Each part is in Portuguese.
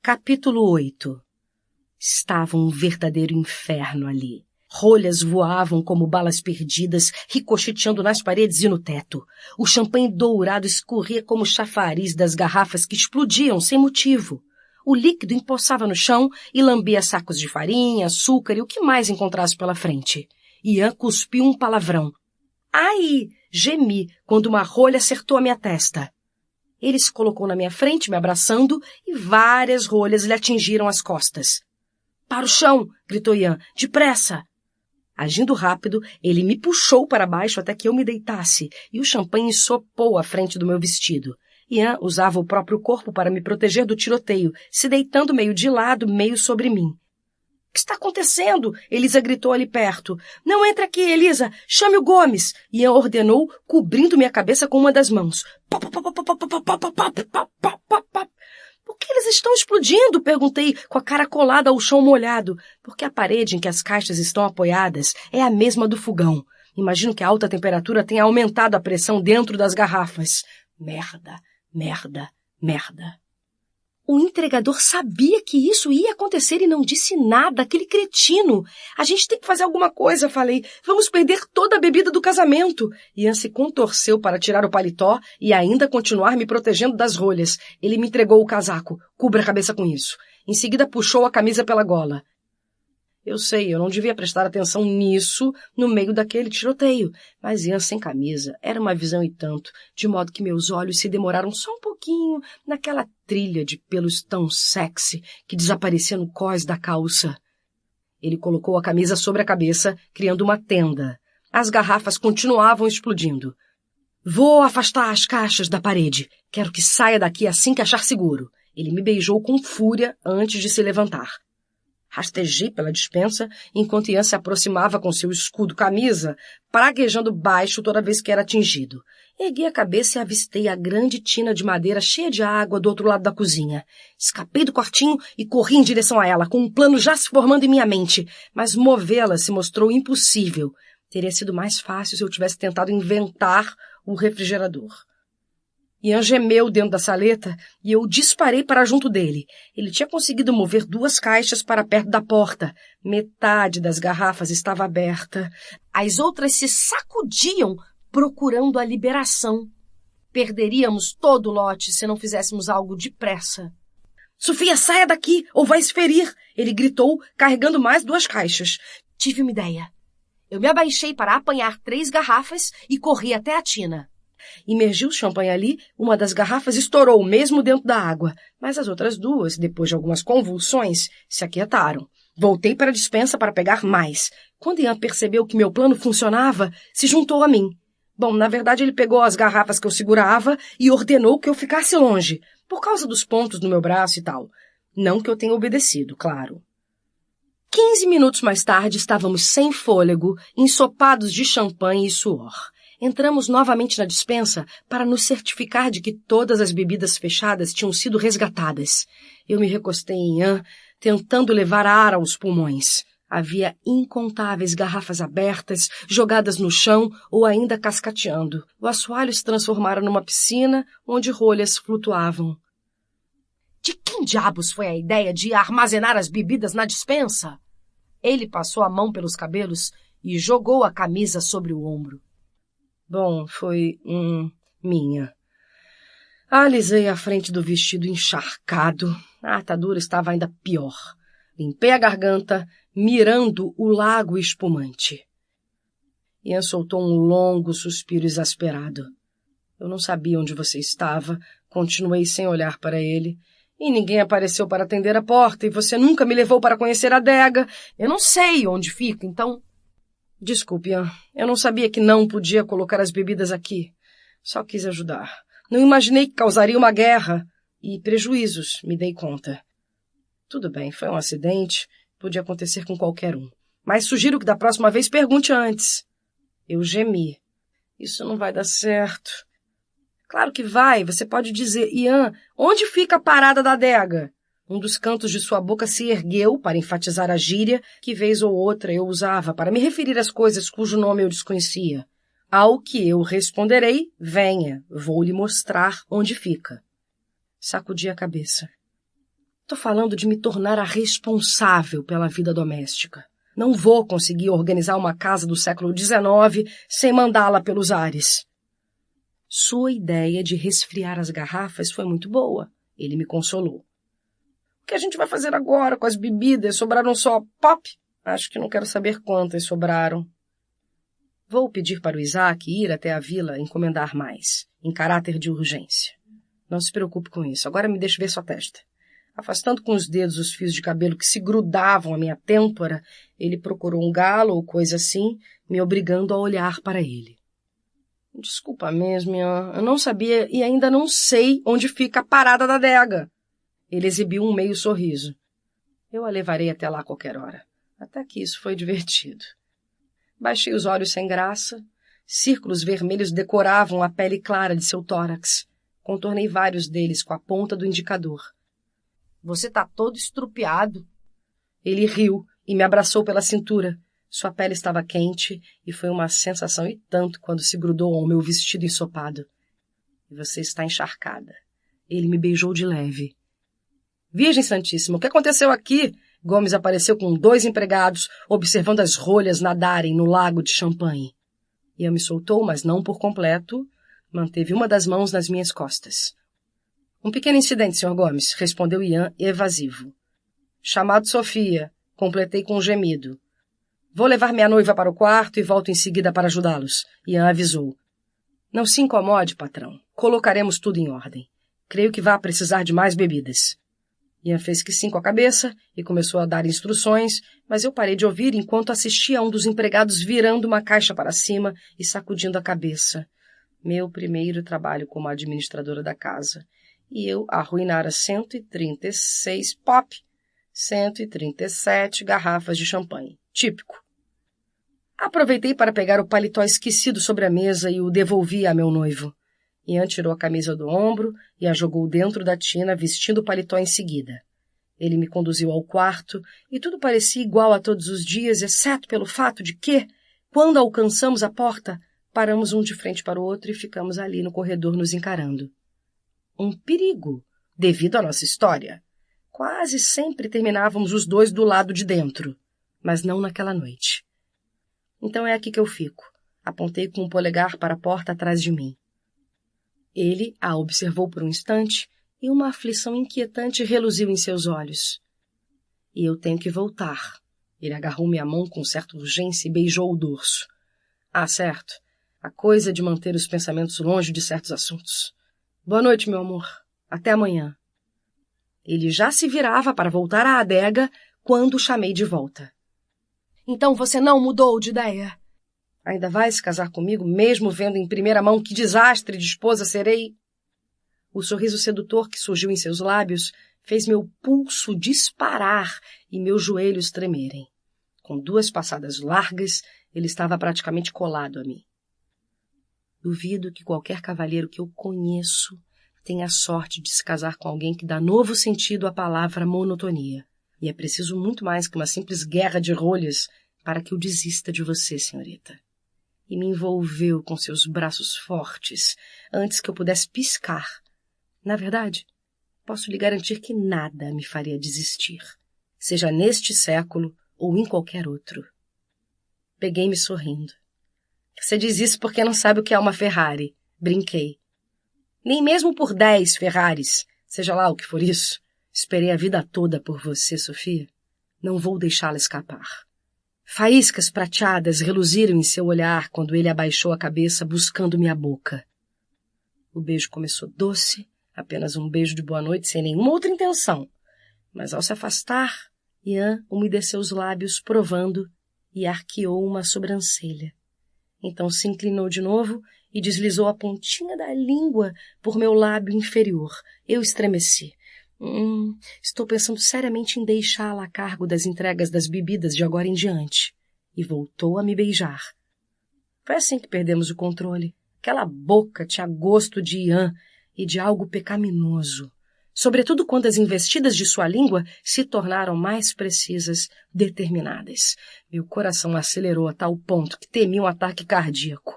Capítulo 8. Estava um verdadeiro inferno ali. Rolhas voavam como balas perdidas, ricocheteando nas paredes e no teto. O champanhe dourado escorria como chafariz das garrafas que explodiam sem motivo. O líquido empoçava no chão e lambia sacos de farinha, açúcar e o que mais encontrasse pela frente. Ian cuspiu um palavrão. Ai! Gemi quando uma rolha acertou a minha testa. Ele se colocou na minha frente, me abraçando, e várias rolhas lhe atingiram as costas. — Para o chão! Gritou Ian. — Depressa! Agindo rápido, ele me puxou para baixo até que eu me deitasse, e o champanhe ensopou à frente do meu vestido. Ian usava o próprio corpo para me proteger do tiroteio, se deitando meio de lado, meio sobre mim. — O que está acontecendo? Elisa gritou ali perto. — Não entre aqui, Elisa! Chame o Gomes! Ian ordenou, cobrindo minha cabeça com uma das mãos. — Por que eles estão explodindo? Perguntei, com a cara colada ao chão molhado, porque a parede em que as caixas estão apoiadas é a mesma do fogão. Imagino que a alta temperatura tenha aumentado a pressão dentro das garrafas. Merda, merda, merda. O entregador sabia que isso ia acontecer e não disse nada, aquele cretino. A gente tem que fazer alguma coisa, falei. Vamos perder toda a bebida do casamento. Ian se contorceu para tirar o paletó e ainda continuar me protegendo das rolhas. Ele me entregou o casaco. Cubra a cabeça com isso. Em seguida puxou a camisa pela gola. Eu sei, eu não devia prestar atenção nisso no meio daquele tiroteio, mas Ian sem camisa era uma visão e tanto, de modo que meus olhos se demoraram só um pouquinho naquela trilha de pelos tão sexy que desaparecia no cós da calça. Ele colocou a camisa sobre a cabeça, criando uma tenda. As garrafas continuavam explodindo. Vou afastar as caixas da parede. Quero que saia daqui assim que achar seguro. Ele me beijou com fúria antes de se levantar. Rastejei pela despensa, enquanto Ian se aproximava com seu escudo-camisa, praguejando baixo toda vez que era atingido. Ergui a cabeça e avistei a grande tina de madeira cheia de água do outro lado da cozinha. Escapei do quartinho e corri em direção a ela, com um plano já se formando em minha mente, mas movê-la se mostrou impossível. Teria sido mais fácil se eu tivesse tentado inventar o refrigerador. Ian gemeu dentro da saleta e eu disparei para junto dele. Ele tinha conseguido mover 2 caixas para perto da porta. Metade das garrafas estava aberta. As outras se sacudiam, procurando a liberação. Perderíamos todo o lote se não fizéssemos algo depressa. — Sofia, saia daqui ou vai se ferir! Ele gritou, carregando mais 2 caixas. Tive uma ideia. Eu me abaixei para apanhar 3 garrafas e corri até a tina. Imergi o champanhe ali, uma das garrafas estourou mesmo dentro da água, mas as outras 2, depois de algumas convulsões, se aquietaram. Voltei para a despensa para pegar mais. Quando Ian percebeu que meu plano funcionava, se juntou a mim. Bom, na verdade ele pegou as garrafas que eu segurava e ordenou que eu ficasse longe, por causa dos pontos no meu braço e tal. Não que eu tenha obedecido, claro. 15 minutos mais tarde estávamos sem fôlego, ensopados de champanhe e suor. Entramos novamente na despensa para nos certificar de que todas as bebidas fechadas tinham sido resgatadas. Eu me recostei em Ian, tentando levar ar aos pulmões. Havia incontáveis garrafas abertas, jogadas no chão ou ainda cascateando. O assoalho se transformara numa piscina onde rolhas flutuavam. De quem diabos foi a ideia de armazenar as bebidas na despensa? Ele passou a mão pelos cabelos e jogou a camisa sobre o ombro. Bom, foi minha. Alisei a frente do vestido encharcado. A atadura estava ainda pior. Limpei a garganta, mirando o lago espumante. Ian soltou um longo suspiro exasperado. Eu não sabia onde você estava, continuei sem olhar para ele. E ninguém apareceu para atender a porta, e você nunca me levou para conhecer a adega. Eu não sei onde fica, então... Desculpe, Ian. Eu não sabia que não podia colocar as bebidas aqui. Só quis ajudar. Não imaginei que causaria uma guerra. E prejuízos, me dei conta. Tudo bem, foi um acidente. Podia acontecer com qualquer um. Mas sugiro que da próxima vez pergunte antes. Eu gemi. Isso não vai dar certo. Claro que vai. Você pode dizer, Ian, onde fica a parada da adega? Um dos cantos de sua boca se ergueu para enfatizar a gíria que vez ou outra eu usava para me referir às coisas cujo nome eu desconhecia. Ao que eu responderei, venha, vou lhe mostrar onde fica. Sacudi a cabeça. Tô falando de me tornar a responsável pela vida doméstica. Não vou conseguir organizar uma casa do século XIX sem mandá-la pelos ares. Sua ideia de resfriar as garrafas foi muito boa. Ele me consolou. O que a gente vai fazer agora com as bebidas? Sobraram só pop? Acho que não quero saber quantas sobraram. Vou pedir para o Isaac ir até a vila encomendar mais, em caráter de urgência. Não se preocupe com isso. Agora me deixe ver sua testa. Afastando com os dedos os fios de cabelo que se grudavam à minha têmpora, ele procurou um galo ou coisa assim, me obrigando a olhar para ele. Desculpa mesmo, Ian. Eu não sabia e ainda não sei onde fica a parada da adega. Ele exibiu um meio sorriso. Eu a levarei até lá a qualquer hora. Até que isso foi divertido. Baixei os olhos sem graça. Círculos vermelhos decoravam a pele clara de seu tórax. Contornei vários deles com a ponta do indicador. Você tá todo estrupiado. Ele riu e me abraçou pela cintura. Sua pele estava quente e foi uma sensação e tanto quando se grudou ao meu vestido ensopado. E você está encharcada. Ele me beijou de leve. Virgem Santíssima, o que aconteceu aqui? Gomes apareceu com 2 empregados, observando as rolhas nadarem no lago de champanhe. Ian me soltou, mas não por completo. Manteve uma das mãos nas minhas costas. Um pequeno incidente, Sr. Gomes, respondeu Ian, evasivo. Chamado Sofia, completei com um gemido. Vou levar minha noiva para o quarto e volto em seguida para ajudá-los, Ian avisou. Não se incomode, patrão. Colocaremos tudo em ordem. Creio que vá precisar de mais bebidas. Ian fez que sim com a cabeça e começou a dar instruções, mas eu parei de ouvir enquanto assistia a um dos empregados virando uma caixa para cima e sacudindo a cabeça. Meu primeiro trabalho como administradora da casa. E eu arruinara 136 pop, 137 garrafas de champanhe. Típico. Aproveitei para pegar o paletó esquecido sobre a mesa e o devolvi a meu noivo. Ian tirou a camisa do ombro e a jogou dentro da tina, vestindo o paletó em seguida. Ele me conduziu ao quarto e tudo parecia igual a todos os dias, exceto pelo fato de que, quando alcançamos a porta, paramos um de frente para o outro e ficamos ali no corredor nos encarando. Um perigo, devido à nossa história. Quase sempre terminávamos os dois do lado de dentro, mas não naquela noite. Então é aqui que eu fico. Apontei com o polegar para a porta atrás de mim. Ele a observou por um instante e uma aflição inquietante reluziu em seus olhos. E eu tenho que voltar. Ele agarrou minha mão com certa urgência e beijou o dorso. Ah, certo. A coisa de manter os pensamentos longe de certos assuntos. Boa noite, meu amor. Até amanhã. Ele já se virava para voltar à adega quando o chamei de volta. Então você não mudou de ideia? Ainda vai se casar comigo, mesmo vendo em primeira mão que desastre de esposa serei? O sorriso sedutor que surgiu em seus lábios fez meu pulso disparar e meus joelhos tremerem. Com 2 passadas largas, ele estava praticamente colado a mim. Duvido que qualquer cavalheiro que eu conheço tenha a sorte de se casar com alguém que dá novo sentido à palavra monotonia. E é preciso muito mais que uma simples guerra de rolhas para que eu desista de você, senhorita. E me envolveu com seus braços fortes antes que eu pudesse piscar. Na verdade, posso lhe garantir que nada me faria desistir, seja neste século ou em qualquer outro. Peguei-me sorrindo. Você diz isso porque não sabe o que é uma Ferrari. Brinquei. Nem mesmo por 10 Ferraris, seja lá o que for isso. Esperei a vida toda por você, Sofia. Não vou deixá-la escapar. Faíscas prateadas reluziram em seu olhar quando ele abaixou a cabeça buscando minha boca. O beijo começou doce, apenas um beijo de boa noite sem nenhuma outra intenção. Mas ao se afastar, Ian umedeceu os lábios provando e arqueou uma sobrancelha. Então se inclinou de novo e deslizou a pontinha da língua por meu lábio inferior. Eu estremeci. Estou pensando seriamente em deixá-la a cargo das entregas das bebidas de agora em diante. E voltou a me beijar. Foi assim que perdemos o controle. Aquela boca tinha gosto de Ian e de algo pecaminoso. Sobretudo quando as investidas de sua língua se tornaram mais precisas, determinadas. Meu coração acelerou a tal ponto que temi um ataque cardíaco.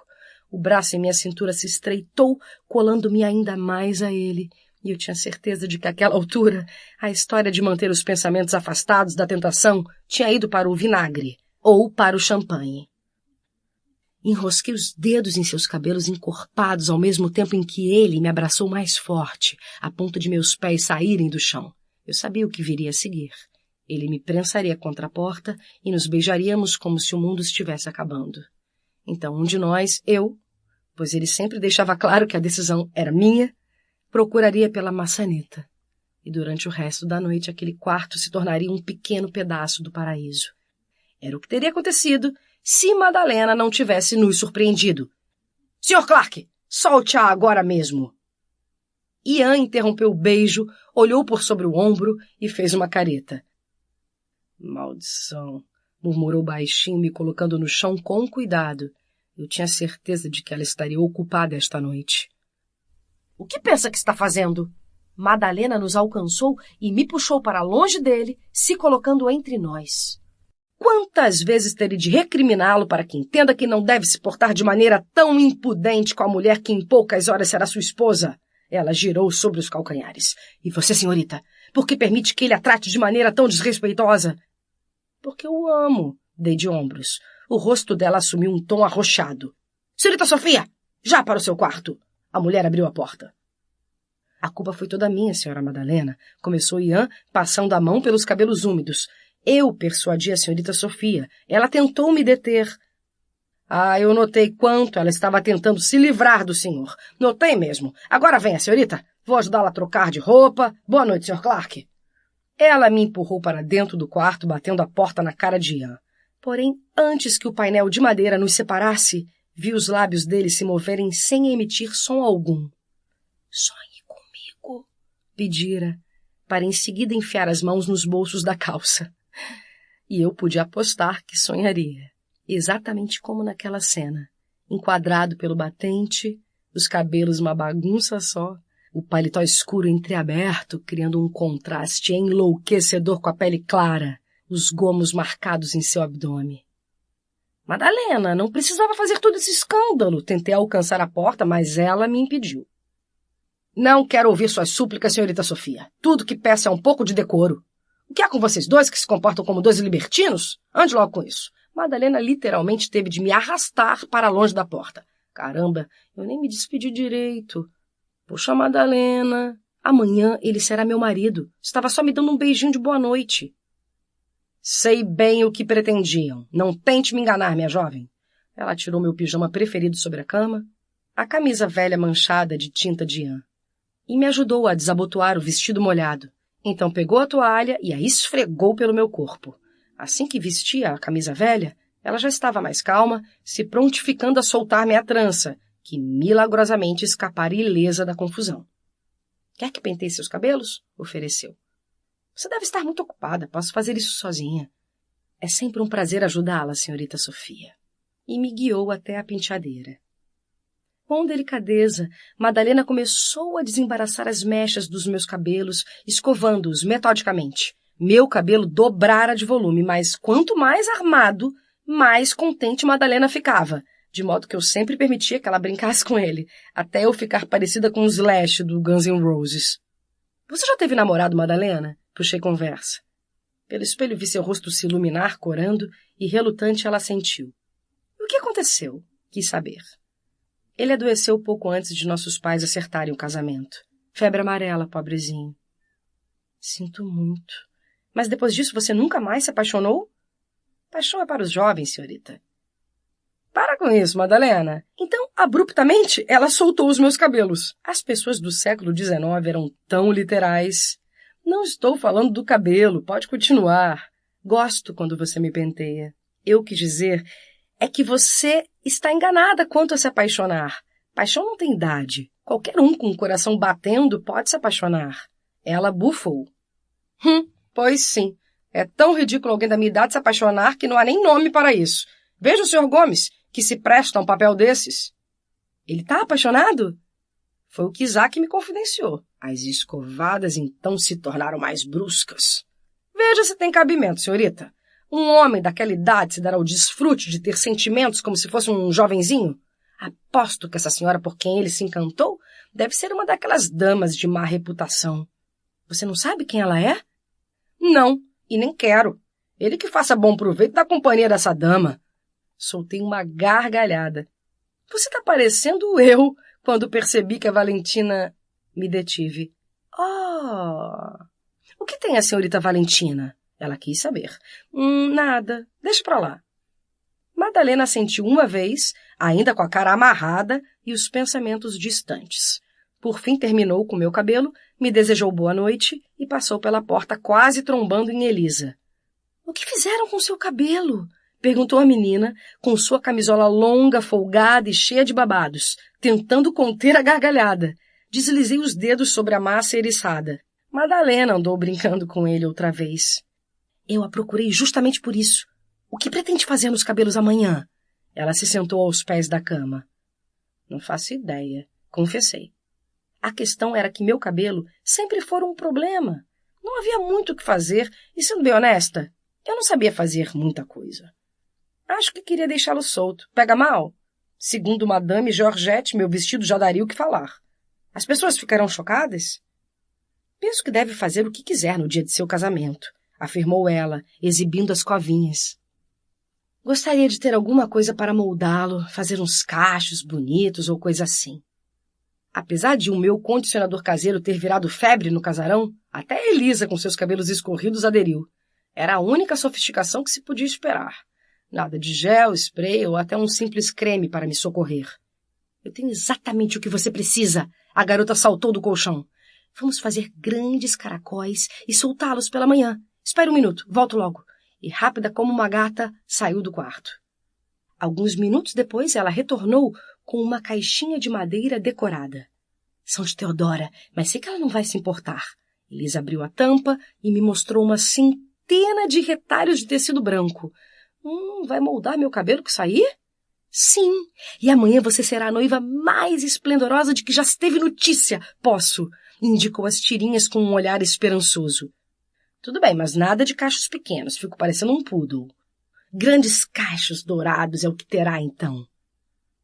O braço em minha cintura se estreitou, colando-me ainda mais a ele, E eu tinha certeza de que, àquela altura, a história de manter os pensamentos afastados da tentação tinha ido para o vinagre ou para o champanhe. Enrosquei os dedos em seus cabelos encorpados ao mesmo tempo em que ele me abraçou mais forte, a ponto de meus pés saírem do chão. Eu sabia o que viria a seguir. Ele me prensaria contra a porta e nos beijaríamos como se o mundo estivesse acabando. Então, um de nós, eu, pois ele sempre deixava claro que a decisão era minha, procuraria pela maçaneta. E durante o resto da noite, aquele quarto se tornaria um pequeno pedaço do paraíso. Era o que teria acontecido se Madalena não tivesse nos surpreendido. — Sr. Clark, solte-a agora mesmo! Ian interrompeu o beijo, olhou por sobre o ombro e fez uma careta. — Maldição! Murmurou baixinho, me colocando no chão com cuidado. Eu tinha certeza de que ela estaria ocupada esta noite. — O que pensa que está fazendo? Madalena nos alcançou e me puxou para longe dele, se colocando entre nós. Quantas vezes terei de recriminá-lo para que entenda que não deve se portar de maneira tão impudente com a mulher que em poucas horas será sua esposa? Ela girou sobre os calcanhares. — E você, senhorita, por que permite que ele a trate de maneira tão desrespeitosa? — Porque eu o amo, dei de ombros. O rosto dela assumiu um tom arroxado. — Senhorita Sofia, já para o seu quarto! A mulher abriu a porta. — A culpa foi toda minha, senhora Madalena, começou Ian, passando a mão pelos cabelos úmidos. Eu persuadi a senhorita Sofia. Ela tentou me deter. Ah, eu notei quanto ela estava tentando se livrar do senhor. Notei mesmo. Agora venha, senhorita. Vou ajudá-la a trocar de roupa. Boa noite, Sr. Clark. Ela me empurrou para dentro do quarto, batendo a porta na cara de Ian. Porém, antes que o painel de madeira nos separasse, vi os lábios dele se moverem sem emitir som algum. — Sonhe comigo, pedira, para em seguida enfiar as mãos nos bolsos da calça. E eu pude apostar que sonharia, exatamente como naquela cena, enquadrado pelo batente, os cabelos uma bagunça só, o paletó escuro entreaberto, criando um contraste enlouquecedor com a pele clara, os gomos marcados em seu abdômen. — Madalena, não precisava fazer todo esse escândalo. Tentei alcançar a porta, mas ela me impediu. — Não quero ouvir suas súplicas, senhorita Sofia. Tudo que peço é um pouco de decoro. O que há com vocês dois que se comportam como dois libertinos? Ande logo com isso. Madalena literalmente teve de me arrastar para longe da porta. Caramba, eu nem me despedi direito. Poxa, Madalena, amanhã ele será meu marido. Estava só me dando um beijinho de boa noite. Sei bem o que pretendiam. Não tente me enganar, minha jovem. Ela tirou meu pijama preferido sobre a cama, a camisa velha manchada de tinta de Ian, e me ajudou a desabotoar o vestido molhado. Então pegou a toalha e a esfregou pelo meu corpo. Assim que vestia a camisa velha, ela já estava mais calma, se prontificando a soltar-me a trança, que milagrosamente escapara ilesa da confusão. — Quer que penteie seus cabelos? — ofereceu. — Você deve estar muito ocupada, posso fazer isso sozinha. — É sempre um prazer ajudá-la, senhorita Sofia. E me guiou até a penteadeira. Com delicadeza, Madalena começou a desembaraçar as mechas dos meus cabelos, escovando-os metodicamente. Meu cabelo dobrara de volume, mas quanto mais armado, mais contente Madalena ficava, de modo que eu sempre permitia que ela brincasse com ele, até eu ficar parecida com o Slash do Guns N' Roses. — Você já teve namorado, Madalena? Puxei conversa. Pelo espelho vi seu rosto se iluminar, corando, e relutante ela assentiu. — O que aconteceu? Quis saber. Ele adoeceu pouco antes de nossos pais acertarem o casamento. Febre amarela, pobrezinho. — Sinto muito. Mas depois disso você nunca mais se apaixonou? — Paixão é para os jovens, senhorita. — Para com isso, Madalena. Então, abruptamente, ela soltou os meus cabelos. As pessoas do século XIX eram tão literais. Não estou falando do cabelo, pode continuar. Gosto quando você me penteia. Eu quis dizer é que você está enganada quanto a se apaixonar. Paixão não tem idade. Qualquer um com o coração batendo pode se apaixonar. Ela bufou. Pois sim. É tão ridículo alguém da minha idade se apaixonar que não há nem nome para isso. Veja o Sr. Gomes, que se presta a um papel desses. Ele está apaixonado? Foi o que Isaac me confidenciou. As escovadas então se tornaram mais bruscas. Veja se tem cabimento, senhorita. Um homem daquela idade se dará o desfrute de ter sentimentos como se fosse um jovenzinho? Aposto que essa senhora por quem ele se encantou Deve ser uma daquelas damas de má reputação. Você não sabe quem ela é? Não, e nem quero. Ele que faça bom proveito da companhia dessa dama. Soltei uma gargalhada. Você tá parecendo eu quando percebi que a Valentina... Me detive. Oh! O que tem a senhorita Valentina? Ela quis saber. Nada. Deixa pra lá. Madalena assentiu uma vez, ainda com a cara amarrada e os pensamentos distantes. Por fim terminou com meu cabelo, me desejou boa noite e passou pela porta quase trombando em Elisa. — O que fizeram com seu cabelo? Perguntou a menina, com sua camisola longa, folgada e cheia de babados, tentando conter a gargalhada. Deslizei os dedos sobre a massa eriçada. Madalena andou brincando com ele outra vez. Eu a procurei justamente por isso. O que pretende fazer nos cabelos amanhã? Ela se sentou aos pés da cama. Não faço ideia, confessei. A questão era que meu cabelo sempre fora um problema. Não havia muito o que fazer e, sendo bem honesta, eu não sabia fazer muita coisa. Acho que queria deixá-lo solto. Pega mal? Segundo Madame Georgette, meu vestido já daria o que falar. As pessoas ficarão chocadas? Penso que deve fazer o que quiser no dia de seu casamento, afirmou ela, exibindo as covinhas. Gostaria de ter alguma coisa para moldá-lo, fazer uns cachos bonitos ou coisa assim. Apesar de o meu condicionador caseiro ter virado febre no casarão, até Elisa, com seus cabelos escorridos, aderiu. Era a única sofisticação que se podia esperar. Nada de gel, spray ou até um simples creme para me socorrer. Eu tenho exatamente o que você precisa. A garota saltou do colchão. Vamos fazer grandes caracóis e soltá-los pela manhã. Espere um minuto, volto logo. E rápida como uma gata, saiu do quarto. Alguns minutos depois, ela retornou com uma caixinha de madeira decorada. São de Teodora, mas sei que ela não vai se importar. Elisa abriu a tampa e me mostrou uma centena de retalhos de tecido branco. Vai moldar meu cabelo que sair? Sim, e amanhã você será a noiva mais esplendorosa de que já se teve notícia. Posso, indicou as tirinhas com um olhar esperançoso. Tudo bem, mas nada de cachos pequenos, fico parecendo um poodle. Grandes cachos dourados é o que terá então.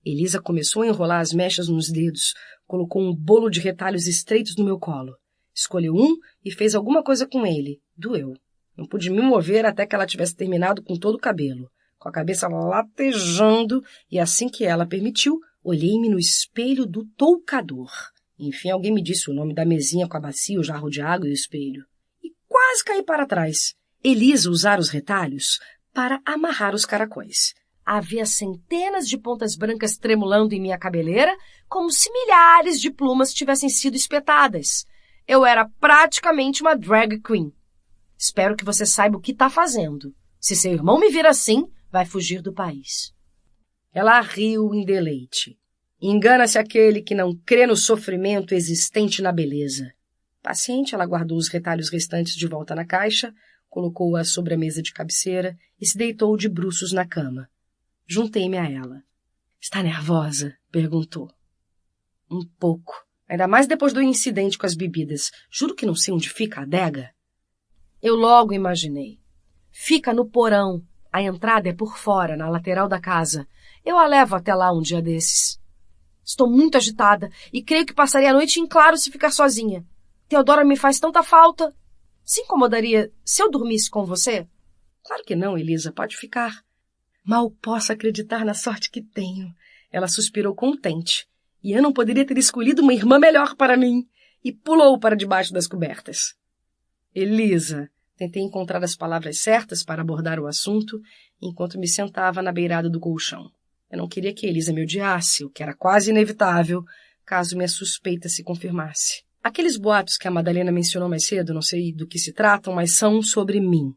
Elisa começou a enrolar as mechas nos dedos, colocou um bolo de retalhos estreitos no meu colo. Escolheu um e fez alguma coisa com ele. Doeu. Não pude me mover até que ela tivesse terminado com todo o cabelo. Com a cabeça latejando, e assim que ela permitiu, olhei-me no espelho do toucador. Enfim, alguém me disse o nome da mesinha com a bacia, o jarro de água e o espelho. E quase caí para trás. Elisa usara os retalhos para amarrar os caracóis. Havia centenas de pontas brancas tremulando em minha cabeleira, como se milhares de plumas tivessem sido espetadas. Eu era praticamente uma drag queen. Espero que você saiba o que está fazendo. Se seu irmão me vir assim, vai fugir do país. Ela riu em deleite. Engana-se aquele que não crê no sofrimento existente na beleza. Paciente, ela guardou os retalhos restantes de volta na caixa, colocou-a sobre a mesa de cabeceira e se deitou de bruços na cama. Juntei-me a ela. — Está nervosa? — perguntou. — Um pouco. Ainda mais depois do incidente com as bebidas. Juro que não sei onde fica a adega. Eu logo imaginei. Fica no porão. A entrada é por fora, na lateral da casa. Eu a levo até lá um dia desses. Estou muito agitada e creio que passaria a noite em claro se ficar sozinha. Teodora me faz tanta falta. Se incomodaria se eu dormisse com você? Claro que não, Elisa. Pode ficar. Mal posso acreditar na sorte que tenho. Ela suspirou contente. E eu não poderia ter escolhido uma irmã melhor para mim. E pulou para debaixo das cobertas. Elisa, tentei encontrar as palavras certas para abordar o assunto, enquanto me sentava na beirada do colchão. Eu não queria que Elisa me odiasse, o que era quase inevitável, caso minha suspeita se confirmasse. Aqueles boatos que a Madalena mencionou mais cedo, não sei do que se tratam, mas são sobre mim.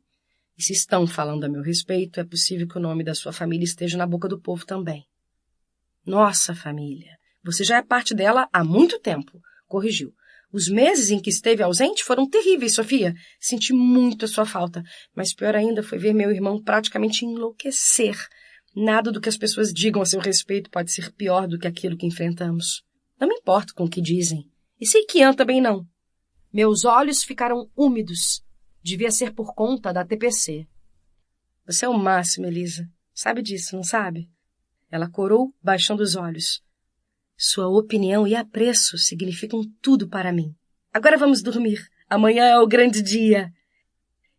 E se estão falando a meu respeito, é possível que o nome da sua família esteja na boca do povo também. Nossa família, você já é parte dela há muito tempo, corrigiu. Os meses em que esteve ausente foram terríveis, Sofia. Senti muito a sua falta, mas pior ainda foi ver meu irmão praticamente enlouquecer. Nada do que as pessoas digam a seu respeito pode ser pior do que aquilo que enfrentamos. Não me importo com o que dizem. E sei que Ian também não. Meus olhos ficaram úmidos. Devia ser por conta da TPC. Você é o máximo, Elisa. Sabe disso, não sabe? Ela corou, baixando os olhos. Sua opinião e apreço significam tudo para mim. Agora vamos dormir. Amanhã é o grande dia.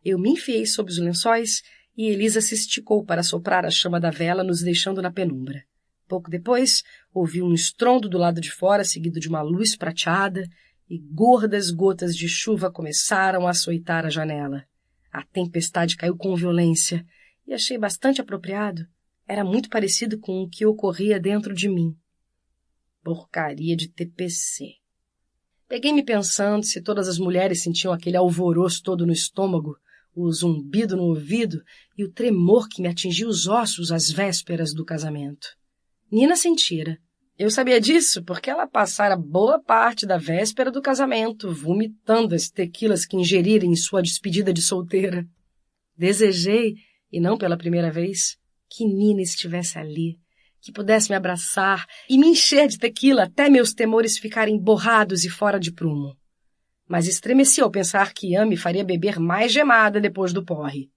Eu me enfiei sob os lençóis e Elisa se esticou para soprar a chama da vela, nos deixando na penumbra. Pouco depois, ouvi um estrondo do lado de fora, seguido de uma luz prateada, e gordas gotas de chuva começaram a açoitar a janela. A tempestade caiu com violência, e achei bastante apropriado. Era muito parecido com o que ocorria dentro de mim. Porcaria de TPC. Peguei-me pensando se todas as mulheres sentiam aquele alvoroço todo no estômago, o zumbido no ouvido e o tremor que me atingia os ossos às vésperas do casamento. Nina sentira. Eu sabia disso porque ela passara boa parte da véspera do casamento, vomitando as tequilas que ingerira em sua despedida de solteira. Desejei, e não pela primeira vez, que Nina estivesse ali, que pudesse me abraçar e me encher de tequila até meus temores ficarem borrados e fora de prumo. Mas estremeci ao pensar que Ian me faria beber mais gemada depois do porre.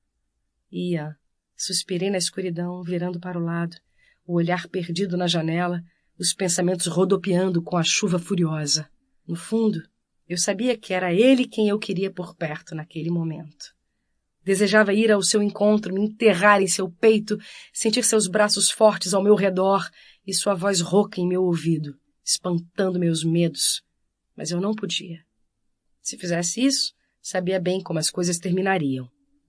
Ian, suspirei na escuridão, virando para o lado, o olhar perdido na janela, os pensamentos rodopiando com a chuva furiosa. No fundo, eu sabia que era ele quem eu queria por perto naquele momento. Desejava ir ao seu encontro, me enterrar em seu peito, sentir seus braços fortes ao meu redor e sua voz rouca em meu ouvido, espantando meus medos. Mas eu não podia. Se fizesse isso, sabia bem como as coisas terminariam.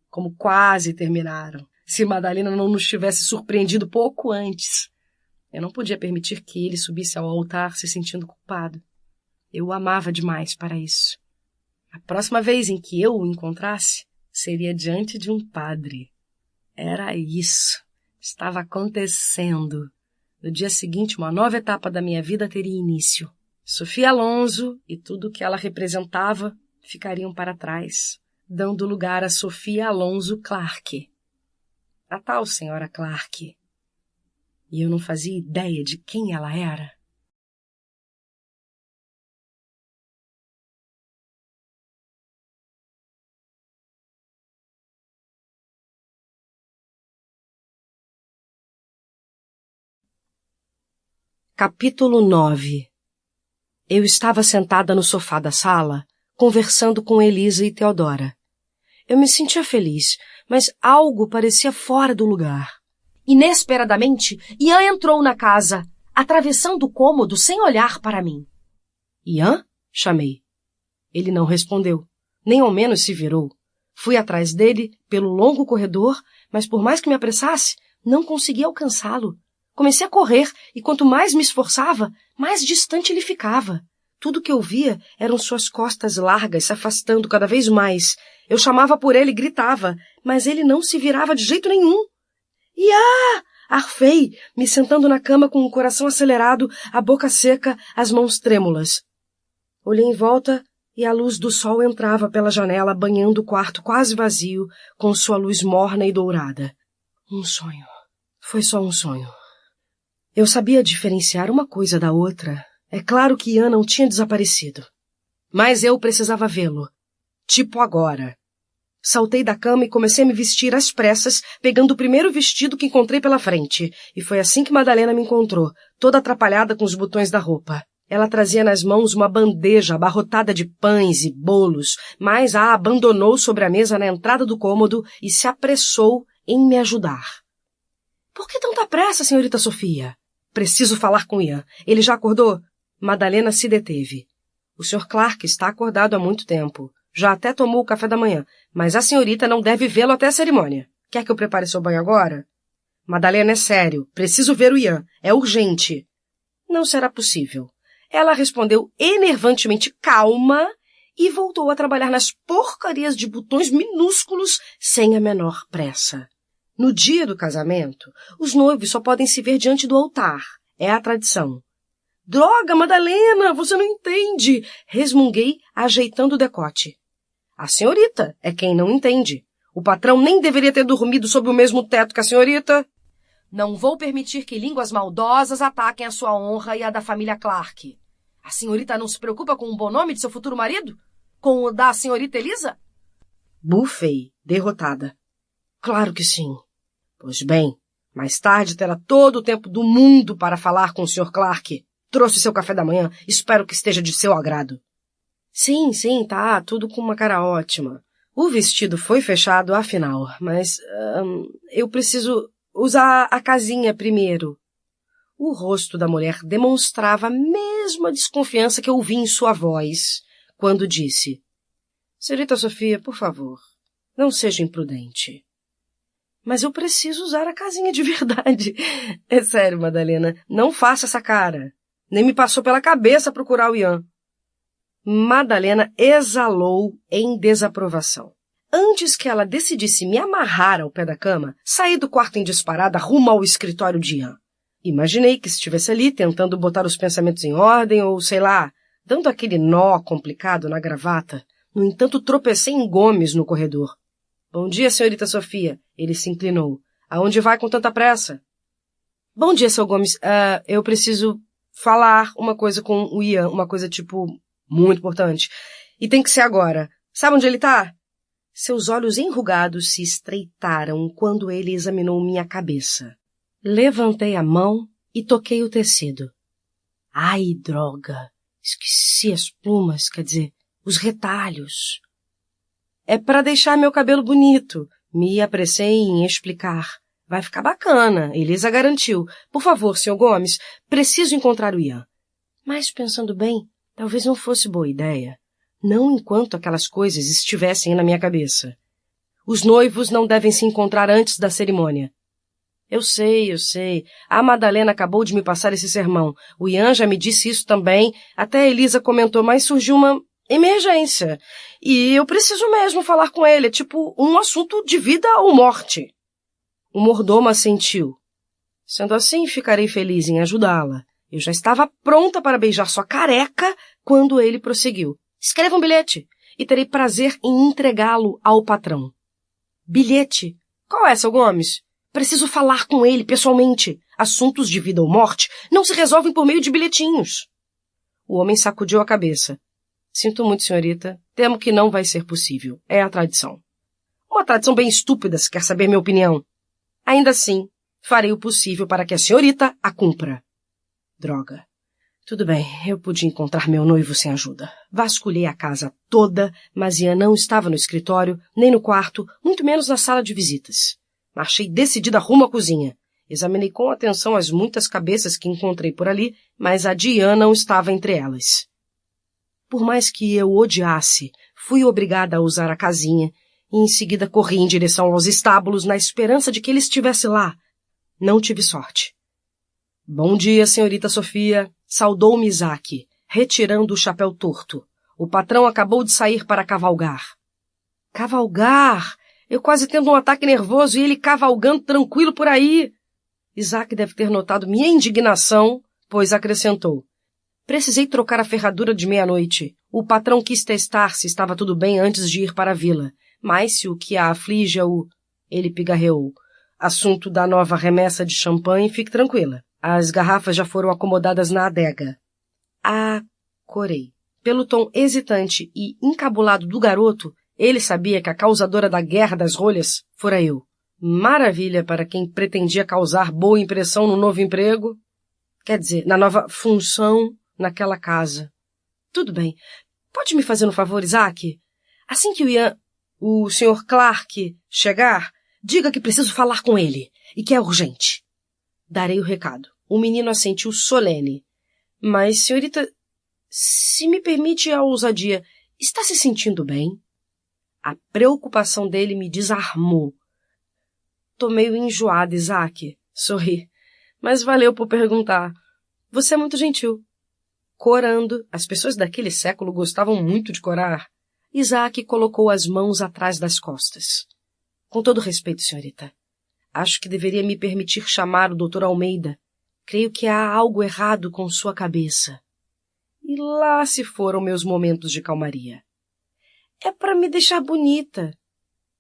Como quase terminaram. Se Madalena não nos tivesse surpreendido pouco antes. Eu não podia permitir que ele subisse ao altar se sentindo culpado. Eu o amava demais para isso. A próxima vez em que eu o encontrasse, seria diante de um padre. Era isso. Estava acontecendo. No dia seguinte, uma nova etapa da minha vida teria início. Sofia Alonso e tudo o que ela representava ficariam para trás, dando lugar a Sofia Alonso Clarke. A tal senhora Clarke. E eu não fazia ideia de quem ela era. Capítulo 9. Eu estava sentada no sofá da sala, conversando com Elisa e Theodora. Eu me sentia feliz, mas algo parecia fora do lugar. Inesperadamente, Ian entrou na casa, atravessando o cômodo sem olhar para mim. Ian? Chamei. Ele não respondeu, nem ao menos se virou. Fui atrás dele, pelo longo corredor, mas por mais que me apressasse, não consegui alcançá-lo. Comecei a correr, e quanto mais me esforçava, mais distante ele ficava. Tudo que eu via eram suas costas largas se afastando cada vez mais. Eu chamava por ele e gritava, mas ele não se virava de jeito nenhum. Iá! Arfei, me sentando na cama com o coração acelerado, a boca seca, as mãos trêmulas. Olhei em volta e a luz do sol entrava pela janela, banhando o quarto quase vazio, com sua luz morna e dourada. Um sonho. Foi só um sonho. Eu sabia diferenciar uma coisa da outra. É claro que Ian não tinha desaparecido. Mas eu precisava vê-lo. Tipo agora. Saltei da cama e comecei a me vestir às pressas, pegando o primeiro vestido que encontrei pela frente. E foi assim que Madalena me encontrou, toda atrapalhada com os botões da roupa. Ela trazia nas mãos uma bandeja abarrotada de pães e bolos, mas a abandonou sobre a mesa na entrada do cômodo e se apressou em me ajudar. — Por que tanta pressa, senhorita Sofia? — Preciso falar com Ian. Ele já acordou? Madalena se deteve. — O Sr. Clarke está acordado há muito tempo. Já até tomou o café da manhã, mas a senhorita não deve vê-lo até a cerimônia. Quer que eu prepare seu banho agora? — Madalena, é sério. Preciso ver o Ian. É urgente. — Não será possível. Ela respondeu enervantemente calma e voltou a trabalhar nas porcarias de botões minúsculos sem a menor pressa. No dia do casamento, os noivos só podem se ver diante do altar. É a tradição. — Droga, Madalena, você não entende! Resmunguei, ajeitando o decote. — A senhorita é quem não entende. O patrão nem deveria ter dormido sob o mesmo teto que a senhorita. Não vou permitir que línguas maldosas ataquem a sua honra e a da família Clarke. A senhorita não se preocupa com o bom nome de seu futuro marido? Com o da senhorita Elisa? Bufei, derrotada. Claro que sim. Pois bem, mais tarde terá todo o tempo do mundo para falar com o Sr. Clarke. trouxe seu café da manhã. Espero que esteja de seu agrado. Sim, tá, tudo com uma cara ótima. O vestido foi fechado, afinal, mas eu preciso usar a casinha primeiro. O rosto da mulher demonstrava a mesma desconfiança que eu ouvi em sua voz, quando disse: Senhorita Sofia, por favor, não seja imprudente. Mas eu preciso usar a casinha de verdade. É sério, Madalena, não faça essa cara. Nem me passou pela cabeça procurar o Ian. Madalena exalou em desaprovação. Antes que ela decidisse me amarrar ao pé da cama, saí do quarto em disparada rumo ao escritório de Ian. Imaginei que estivesse ali tentando botar os pensamentos em ordem ou, sei lá, dando aquele nó complicado na gravata. No entanto, tropecei em Gomes no corredor. Bom dia, senhorita Sofia. Ele se inclinou. Aonde vai com tanta pressa? Bom dia, seu Gomes. Eu preciso falar uma coisa com o Ian, uma coisa, muito importante. E tem que ser agora. Sabe onde ele tá? Seus olhos enrugados se estreitaram quando ele examinou minha cabeça. Levantei a mão e toquei o tecido. Ai, droga! Esqueci as plumas, quer dizer, os retalhos. É para deixar meu cabelo bonito. Me apressei em explicar. Vai ficar bacana, Elisa garantiu. Por favor, Sr. Gomes, preciso encontrar o Ian. Mas, pensando bem, talvez não fosse boa ideia. Não enquanto aquelas coisas estivessem na minha cabeça. Os noivos não devem se encontrar antes da cerimônia. Eu sei. A Madalena acabou de me passar esse sermão. O Ian já me disse isso também. Até a Elisa comentou, mas surgiu uma emergência. E eu preciso mesmo falar com ele. É um assunto de vida ou morte. O mordomo assentiu. Sendo assim, ficarei feliz em ajudá-la. Eu já estava pronta para beijar sua careca quando ele prosseguiu. Escreva um bilhete e terei prazer em entregá-lo ao patrão. Bilhete? Qual é, seu Gomes? Preciso falar com ele pessoalmente. Assuntos de vida ou morte não se resolvem por meio de bilhetinhos. O homem sacudiu a cabeça. Sinto muito, senhorita. Temo que não vai ser possível. É a tradição. Uma tradição bem estúpida, se quer saber minha opinião. Ainda assim, farei o possível para que a senhorita a cumpra. Droga. Tudo bem, eu pude encontrar meu noivo sem ajuda. Vasculhei a casa toda, mas Ian não estava no escritório, nem no quarto, muito menos na sala de visitas. Marchei decidida rumo à cozinha. Examinei com atenção as muitas cabeças que encontrei por ali, mas a de Ian não estava entre elas. Por mais que eu odiasse, fui obrigada a usar a casinha e em seguida corri em direção aos estábulos na esperança de que ele estivesse lá. Não tive sorte. Bom dia, senhorita Sofia, saudou-me Isaac, retirando o chapéu torto. O patrão acabou de sair para cavalgar. Cavalgar? Eu quase tendo um ataque nervoso e ele cavalgando tranquilo por aí. Isaac deve ter notado minha indignação, pois acrescentou. Precisei trocar a ferradura de meia-noite. O patrão quis testar se estava tudo bem antes de ir para a vila. Mas se o que a aflige é o... Ele pigarreou. Assunto da nova remessa de champanhe, fique tranquila. As garrafas já foram acomodadas na adega. Corei. Pelo tom hesitante e encabulado do garoto, ele sabia que a causadora da guerra das rolhas fora eu. Maravilha para quem pretendia causar boa impressão no novo emprego. Quer dizer, na nova função naquela casa. Tudo bem. Pode me fazer um favor, Isaac? Assim que o Sr. Clark chegar, diga que preciso falar com ele e que é urgente. Darei o recado. O menino assentiu solene. Mas, senhorita, se me permite a ousadia, está se sentindo bem? A preocupação dele me desarmou. Tô meio enjoada, Isaac. Sorri. Mas valeu por perguntar. Você é muito gentil. Corando, as pessoas daquele século gostavam muito de corar. Isaac colocou as mãos atrás das costas. Com todo respeito, senhorita. Acho que deveria me permitir chamar o Dr. Almeida. Creio que há algo errado com sua cabeça. E lá se foram meus momentos de calmaria. É para me deixar bonita.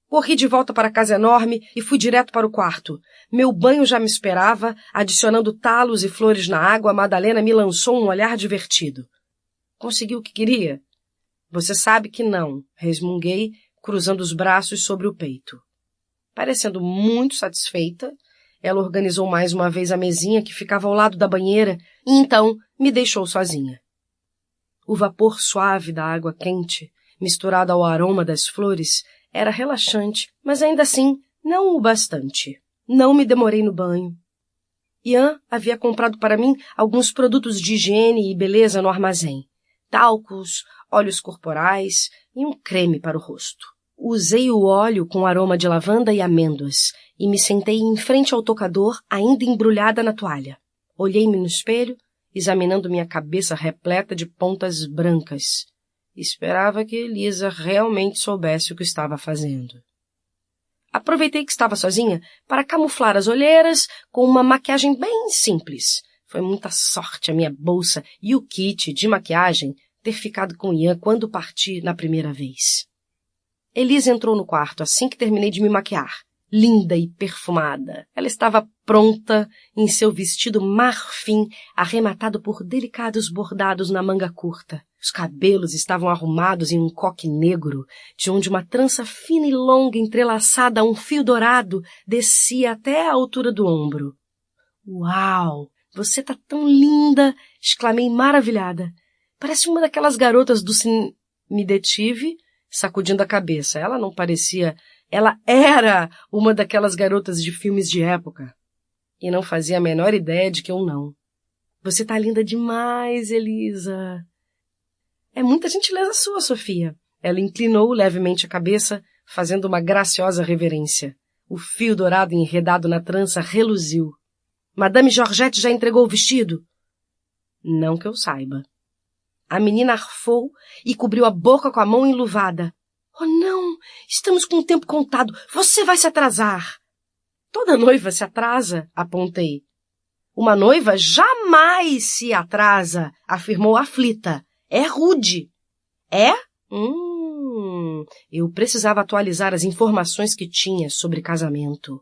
Corri de volta para a casa enorme e fui direto para o quarto. Meu banho já me esperava, adicionando talos e flores na água, a Madalena me lançou um olhar divertido. Conseguiu o que queria? Você sabe que não, resmunguei, cruzando os braços sobre o peito. Parecendo muito satisfeita, Ela organizou mais uma vez a mesinha que ficava ao lado da banheira e então me deixou sozinha. O vapor suave da água quente, misturado ao aroma das flores, era relaxante, mas ainda assim não o bastante. Não me demorei no banho. Ian havia comprado para mim alguns produtos de higiene e beleza no armazém. Talcos, óleos corporais e um creme para o rosto. Usei o óleo com aroma de lavanda e amêndoas e me sentei em frente ao tocador, ainda embrulhada na toalha. Olhei-me no espelho, examinando minha cabeça repleta de pontas brancas. Esperava que Elisa realmente soubesse o que estava fazendo. Aproveitei que estava sozinha para camuflar as olheiras com uma maquiagem bem simples. Foi muita sorte a minha bolsa e o kit de maquiagem ter ficado com Ian quando parti na primeira vez. Elisa entrou no quarto assim que terminei de me maquiar, linda e perfumada. Ela estava pronta em seu vestido marfim, arrematado por delicados bordados na manga curta. Os cabelos estavam arrumados em um coque negro, de onde uma trança fina e longa entrelaçada a um fio dourado descia até a altura do ombro. — Uau! Você tá tão linda! Exclamei maravilhada. Parece uma daquelas garotas do cin... Me detive, sacudindo a cabeça. Ela não parecia... Ela era uma daquelas garotas de filmes de época. E não fazia a menor ideia de que eu não. Você tá linda demais, Elisa. É muita gentileza sua, Sofia. Ela inclinou levemente a cabeça, fazendo uma graciosa reverência. O fio dourado enredado na trança reluziu. Madame Georgette já entregou o vestido? Não que eu saiba. A menina arfou e cobriu a boca com a mão enluvada. Oh, não! Estamos com o tempo contado. Você vai se atrasar. Toda noiva se atrasa, apontei. Uma noiva jamais se atrasa, afirmou aflita. É rude. É? Eu precisava atualizar as informações que tinha sobre casamento.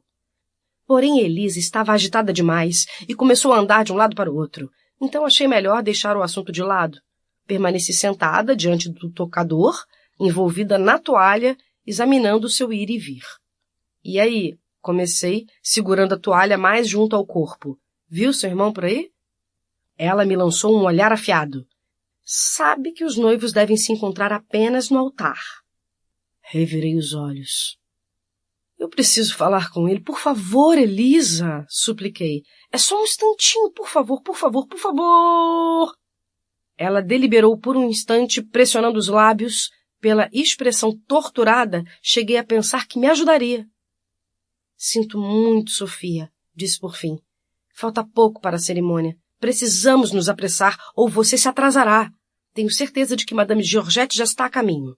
Porém, Elisa estava agitada demais e começou a andar de um lado para o outro. Então achei melhor deixar o assunto de lado. Permaneci sentada diante do tocador, envolvida na toalha, examinando o seu ir e vir. E aí? Comecei, segurando a toalha mais junto ao corpo. Viu seu irmão por aí? Ela me lançou um olhar afiado. Sabe que os noivos devem se encontrar apenas no altar. Revirei os olhos. Eu preciso falar com ele. Por favor, Elisa, supliquei. É só um instantinho, por favor, por favor, por favor. Ela deliberou por um instante, pressionando os lábios. Pela expressão torturada, cheguei a pensar que me ajudaria. Sinto muito, Sofia, disse por fim. Falta pouco para a cerimônia. Precisamos nos apressar ou você se atrasará. Tenho certeza de que Madame Georgette já está a caminho.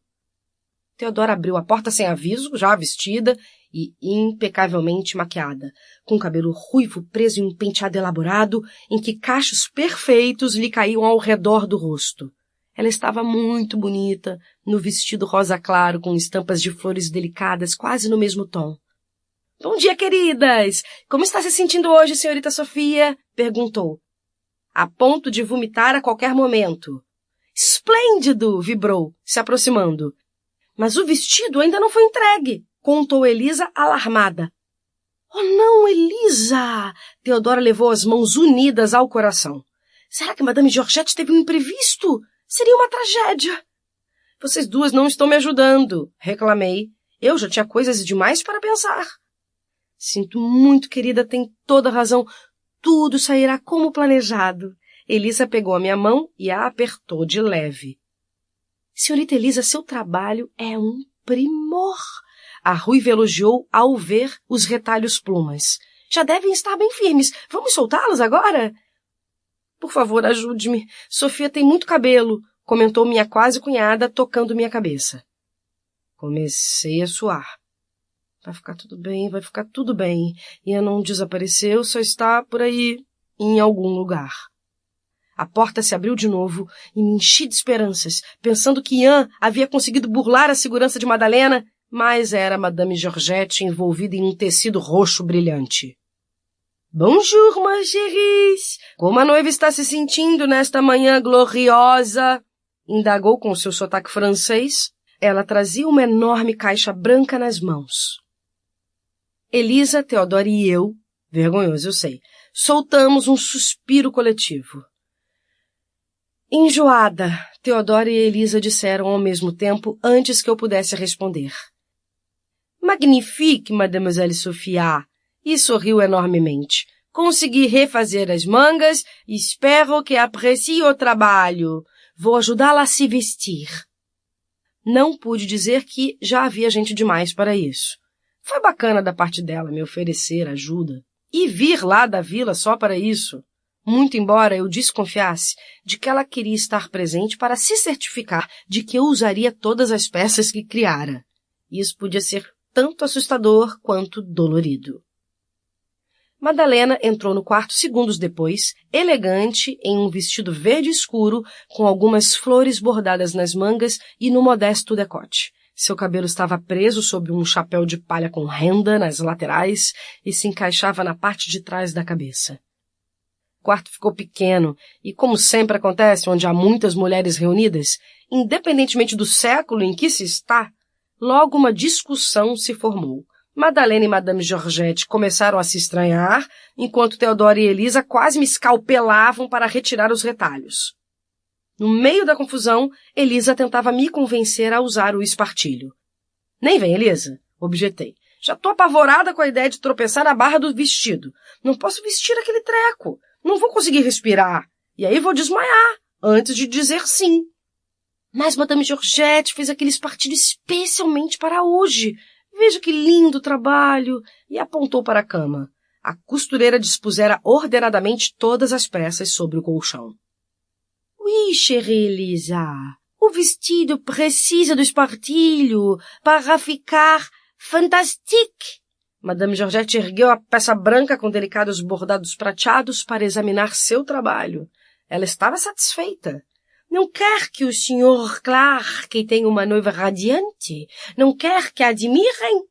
Theodora abriu a porta sem aviso, já vestida e impecavelmente maquiada, com o cabelo ruivo preso em um penteado elaborado, em que cachos perfeitos lhe caíam ao redor do rosto. Ela estava muito bonita, no vestido rosa claro, com estampas de flores delicadas, quase no mesmo tom. — Bom dia, queridas! Como está se sentindo hoje, senhorita Sofia? — perguntou. — A ponto de vomitar a qualquer momento. — Esplêndido! — vibrou, se aproximando. — Mas o vestido ainda não foi entregue! — contou Elisa, alarmada. — Oh, não, Elisa! Theodora levou as mãos unidas ao coração. — Será que Madame Georgette teve um imprevisto? Seria uma tragédia. — Vocês duas não estão me ajudando, reclamei. Eu já tinha coisas demais para pensar. — Sinto muito, querida, tem toda a razão. Tudo sairá como planejado. Elisa pegou a minha mão e a apertou de leve. — Senhorita Elisa, seu trabalho é um primor. A ruiva elogiou ao ver os retalhos plumas. Já devem estar bem firmes. Vamos soltá-los agora? Por favor, ajude-me. Sofia tem muito cabelo, comentou minha quase cunhada, tocando minha cabeça. Comecei a suar. Vai ficar tudo bem, vai ficar tudo bem. Ian não desapareceu, só está por aí, em algum lugar. A porta se abriu de novo e me enchi de esperanças, pensando que Ian havia conseguido burlar a segurança de Madalena, mas era Madame Georgette envolvida em um tecido roxo brilhante. Bonjour, ma chérie! Como a noiva está se sentindo nesta manhã gloriosa? Indagou com seu sotaque francês. Ela trazia uma enorme caixa branca nas mãos. Elisa, Theodora e eu Vergonhoso, eu sei. Soltamos um suspiro coletivo. Enjoada, Theodora e Elisa disseram ao mesmo tempo antes que eu pudesse responder. Magnifique, Mademoiselle Sophia! E sorriu enormemente. Consegui refazer as mangas e espero que aprecie o trabalho. Vou ajudá-la a se vestir. Não pude dizer que já havia gente demais para isso. Foi bacana da parte dela me oferecer ajuda e vir lá da vila só para isso. Muito embora eu desconfiasse de que ela queria estar presente para se certificar de que eu usaria todas as peças que criara. Isso podia ser tanto assustador quanto dolorido. Madalena entrou no quarto segundos depois, elegante, em um vestido verde escuro, com algumas flores bordadas nas mangas e no modesto decote. Seu cabelo estava preso sob um chapéu de palha com renda nas laterais e se encaixava na parte de trás da cabeça. O quarto ficou pequeno e, como sempre acontece onde há muitas mulheres reunidas, independentemente do século em que se está, logo uma discussão se formou. Madalena e Madame Georgette começaram a se estranhar, enquanto Theodora e Elisa quase me escalpelavam para retirar os retalhos. No meio da confusão, Elisa tentava me convencer a usar o espartilho. Nem vem, Elisa, objetei. Já tô apavorada com a ideia de tropeçar na barra do vestido. Não posso vestir aquele treco. Não vou conseguir respirar. E aí vou desmaiar, antes de dizer sim. Mas Madame Georgette fez aquele espartilho especialmente para hoje. Veja que lindo trabalho! E apontou para a cama. A costureira dispusera ordenadamente todas as peças sobre o colchão. Oui, chérie Elisa. O vestido precisa do espartilho para ficar fantastique. Madame Georgette ergueu a peça branca com delicados bordados prateados para examinar seu trabalho. Ela estava satisfeita. Não quer que o Sr. Clark tenha uma noiva radiante? Não quer que a admirem?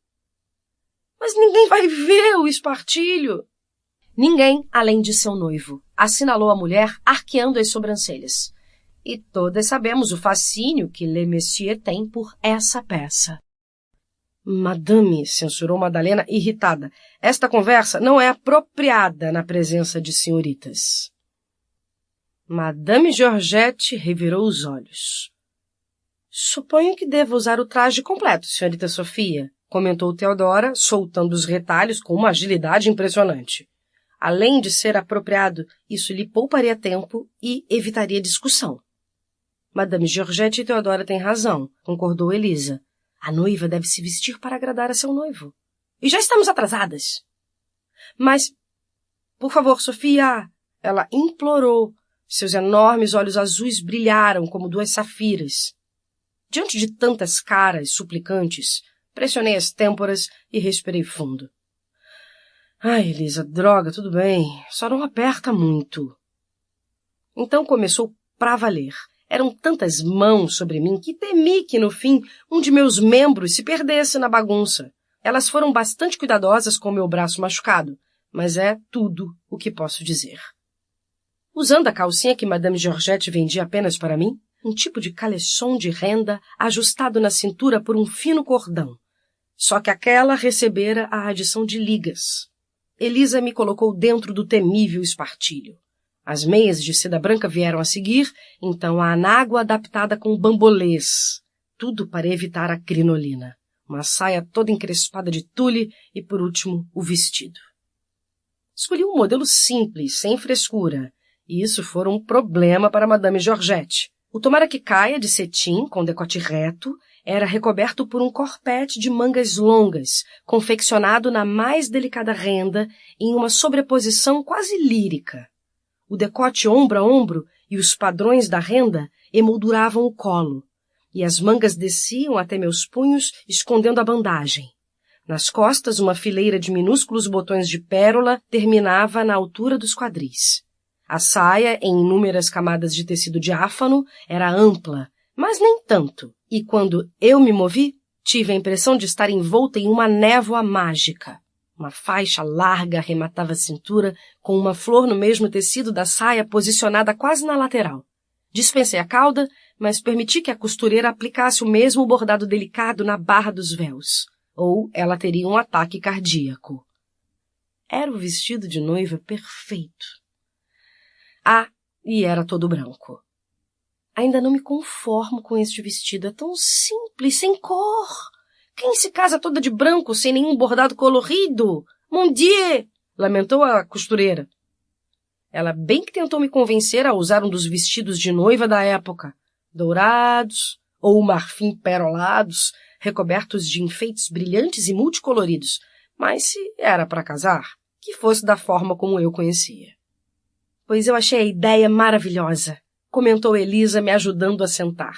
Mas ninguém vai ver o espartilho. Ninguém, além de seu noivo, assinalou a mulher arqueando as sobrancelhas. E todas sabemos o fascínio que Le Messier tem por essa peça. Madame, censurou Madalena, irritada, esta conversa não é apropriada na presença de senhoritas. Madame Georgette revirou os olhos. Suponho que deva usar o traje completo, senhorita Sofia, comentou Theodora, soltando os retalhos com uma agilidade impressionante. Além de ser apropriado, isso lhe pouparia tempo e evitaria discussão. Madame Georgette e Theodora têm razão, concordou Elisa. A noiva deve se vestir para agradar a seu noivo. E já estamos atrasadas. Mas, por favor, Sofia, ela implorou. Seus enormes olhos azuis brilharam como duas safiras. Diante de tantas caras suplicantes, pressionei as têmporas e respirei fundo. Ai, Elisa, droga, tudo bem. Só não aperta muito. Então começou pra valer. Eram tantas mãos sobre mim que temi que, no fim, um de meus membros se perdesse na bagunça. Elas foram bastante cuidadosas com meu braço machucado, mas é tudo o que posso dizer. Usando a calcinha que Madame Georgette vendia apenas para mim, um tipo de caleçon de renda ajustado na cintura por um fino cordão. Só que aquela recebera a adição de ligas. Elisa me colocou dentro do temível espartilho. As meias de seda branca vieram a seguir, então a anágua adaptada com bambolês. Tudo para evitar a crinolina. Uma saia toda encrespada de tule e, por último, o vestido. Escolhi um modelo simples, sem frescura. E isso foi um problema para Madame Georgette. O tomara que caia de cetim, com decote reto, era recoberto por um corpete de mangas longas, confeccionado na mais delicada renda, em uma sobreposição quase lírica. O decote ombro a ombro e os padrões da renda emolduravam o colo, e as mangas desciam até meus punhos, escondendo a bandagem. Nas costas, uma fileira de minúsculos botões de pérola terminava na altura dos quadris. A saia, em inúmeras camadas de tecido diáfano, era ampla, mas nem tanto, e quando eu me movi, tive a impressão de estar envolta em uma névoa mágica. Uma faixa larga arrematava a cintura, com uma flor no mesmo tecido da saia posicionada quase na lateral. Dispensei a cauda, mas permiti que a costureira aplicasse o mesmo bordado delicado na barra dos véus, ou ela teria um ataque cardíaco. Era o vestido de noiva perfeito. Ah, e era todo branco. Ainda não me conformo com este vestido. É tão simples, sem cor. Quem se casa toda de branco, sem nenhum bordado colorido? Mon Dieu! Lamentou a costureira. Ela bem que tentou me convencer a usar um dos vestidos de noiva da época. Dourados ou marfim perolados, recobertos de enfeites brilhantes e multicoloridos. Mas se era para casar, que fosse da forma como eu conhecia. Pois eu achei a ideia maravilhosa, comentou Elisa, me ajudando a sentar.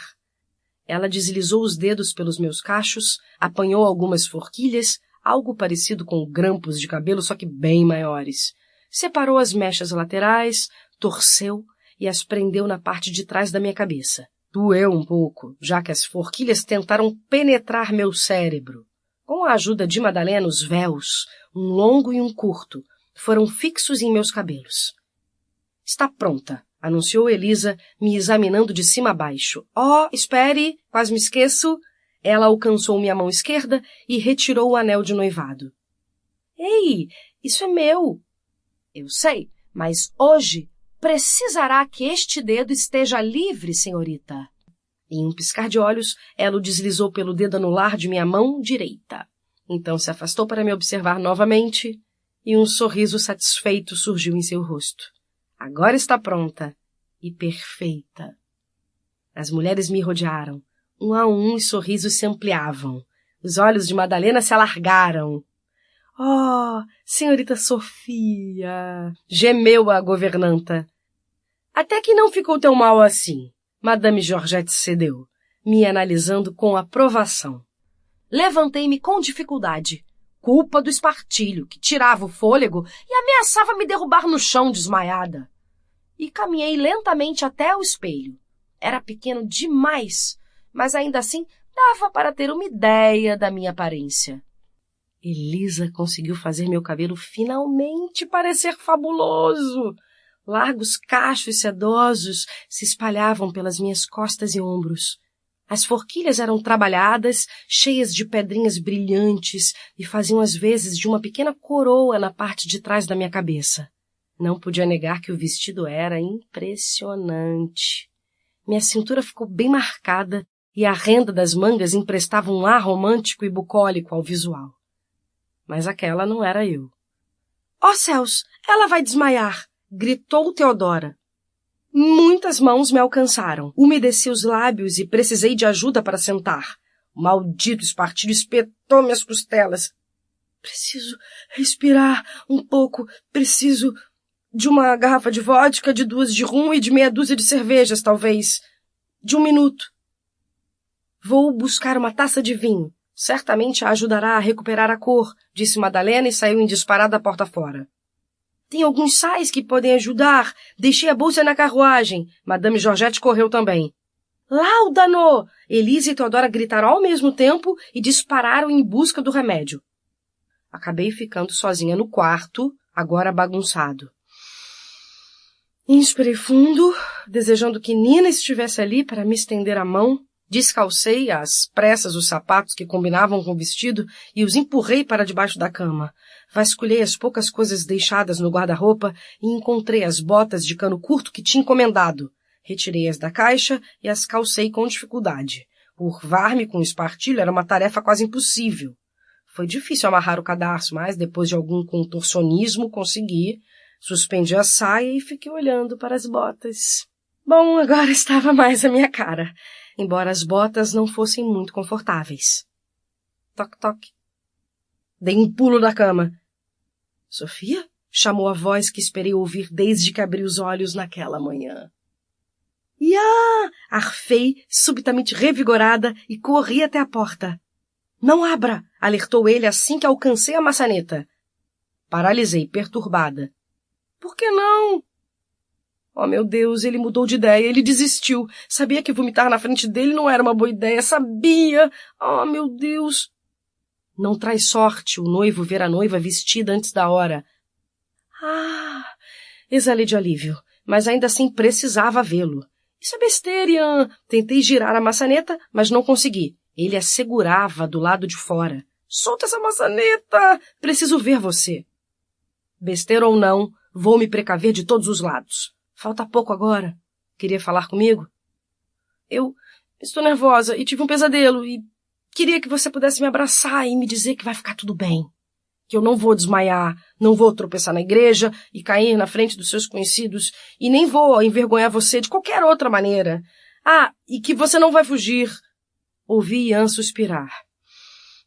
Ela deslizou os dedos pelos meus cachos, apanhou algumas forquilhas, algo parecido com grampos de cabelo, só que bem maiores. Separou as mechas laterais, torceu e as prendeu na parte de trás da minha cabeça. Doeu um pouco, já que as forquilhas tentaram penetrar meu cérebro. Com a ajuda de Madalena, os véus, um longo e um curto, foram fixos em meus cabelos. Está pronta, anunciou Elisa, me examinando de cima a baixo. Oh, espere, quase me esqueço. Ela alcançou minha mão esquerda e retirou o anel de noivado. Ei, isso é meu. Eu sei, mas hoje precisará que este dedo esteja livre, senhorita. Em um piscar de olhos, ela o deslizou pelo dedo anular de minha mão direita. Então se afastou para me observar novamente e um sorriso satisfeito surgiu em seu rosto. Agora está pronta e perfeita. As mulheres me rodearam. Um a um os sorrisos se ampliavam. Os olhos de Madalena se alargaram. Oh, senhorita Sofia! Gemeu a governanta. Até que não ficou tão mal assim. Madame Georgette cedeu, me analisando com aprovação. Levantei-me com dificuldade. Culpa do espartilho, que tirava o fôlego e ameaçava me derrubar no chão desmaiada. E caminhei lentamente até o espelho. Era pequeno demais, mas ainda assim dava para ter uma ideia da minha aparência. Elisa conseguiu fazer meu cabelo finalmente parecer fabuloso. Largos cachos sedosos se espalhavam pelas minhas costas e ombros. As forquilhas eram trabalhadas, cheias de pedrinhas brilhantes e faziam às vezes de uma pequena coroa na parte de trás da minha cabeça. Não podia negar que o vestido era impressionante. Minha cintura ficou bem marcada e a renda das mangas emprestava um ar romântico e bucólico ao visual. Mas aquela não era eu. Oh, céus! Ela vai desmaiar! Gritou Teodora. Muitas mãos me alcançaram. Umedeci os lábios e precisei de ajuda para sentar. O maldito espartilho espetou minhas costelas. Preciso respirar um pouco. Preciso de uma garrafa de vodka, de 2 de rum e de meia dúzia de cervejas, talvez. De 1 minuto. Vou buscar uma taça de vinho. Certamente a ajudará a recuperar a cor, disse Madalena e saiu em disparada porta fora. Tem alguns sais que podem ajudar. Deixei a bolsa na carruagem. Madame Georgette correu também. Láudano! Elisa e Teodora gritaram ao mesmo tempo e dispararam em busca do remédio. Acabei ficando sozinha no quarto, agora bagunçado. Inspirei fundo, desejando que Nina estivesse ali para me estender a mão. Descalcei às pressas os sapatos que combinavam com o vestido e os empurrei para debaixo da cama. Vasculhei as poucas coisas deixadas no guarda-roupa e encontrei as botas de cano curto que tinha encomendado. Retirei-as da caixa e as calcei com dificuldade. Curvar-me com o espartilho era uma tarefa quase impossível. Foi difícil amarrar o cadarço, mas depois de algum contorcionismo consegui. Suspendi a saia e fiquei olhando para as botas. Bom, agora estava mais a minha cara, embora as botas não fossem muito confortáveis. Toc, toc. Dei um pulo da cama. Sofia? Chamou a voz que esperei ouvir desde que abri os olhos naquela manhã. Iá! Arfei, subitamente revigorada, e corri até a porta. Não abra! Alertou ele assim que alcancei a maçaneta. Paralisei, perturbada. Por que não? Oh, meu Deus, ele mudou de ideia, ele desistiu. Sabia que vomitar na frente dele não era uma boa ideia, sabia! Oh, meu Deus! Não traz sorte o noivo ver a noiva vestida antes da hora. Ah! Exalei de alívio, mas ainda assim precisava vê-lo. Isso é besteira, Ian. Tentei girar a maçaneta, mas não consegui. Ele a segurava do lado de fora. Solta essa maçaneta! Preciso ver você. Besteira ou não, vou me precaver de todos os lados. Falta pouco agora. Queria falar comigo? Eu estou nervosa e tive um pesadelo e queria que você pudesse me abraçar e me dizer que vai ficar tudo bem. Que eu não vou desmaiar, não vou tropeçar na igreja e cair na frente dos seus conhecidos e nem vou envergonhar você de qualquer outra maneira. Ah, e que você não vai fugir. Ouvi Ian suspirar.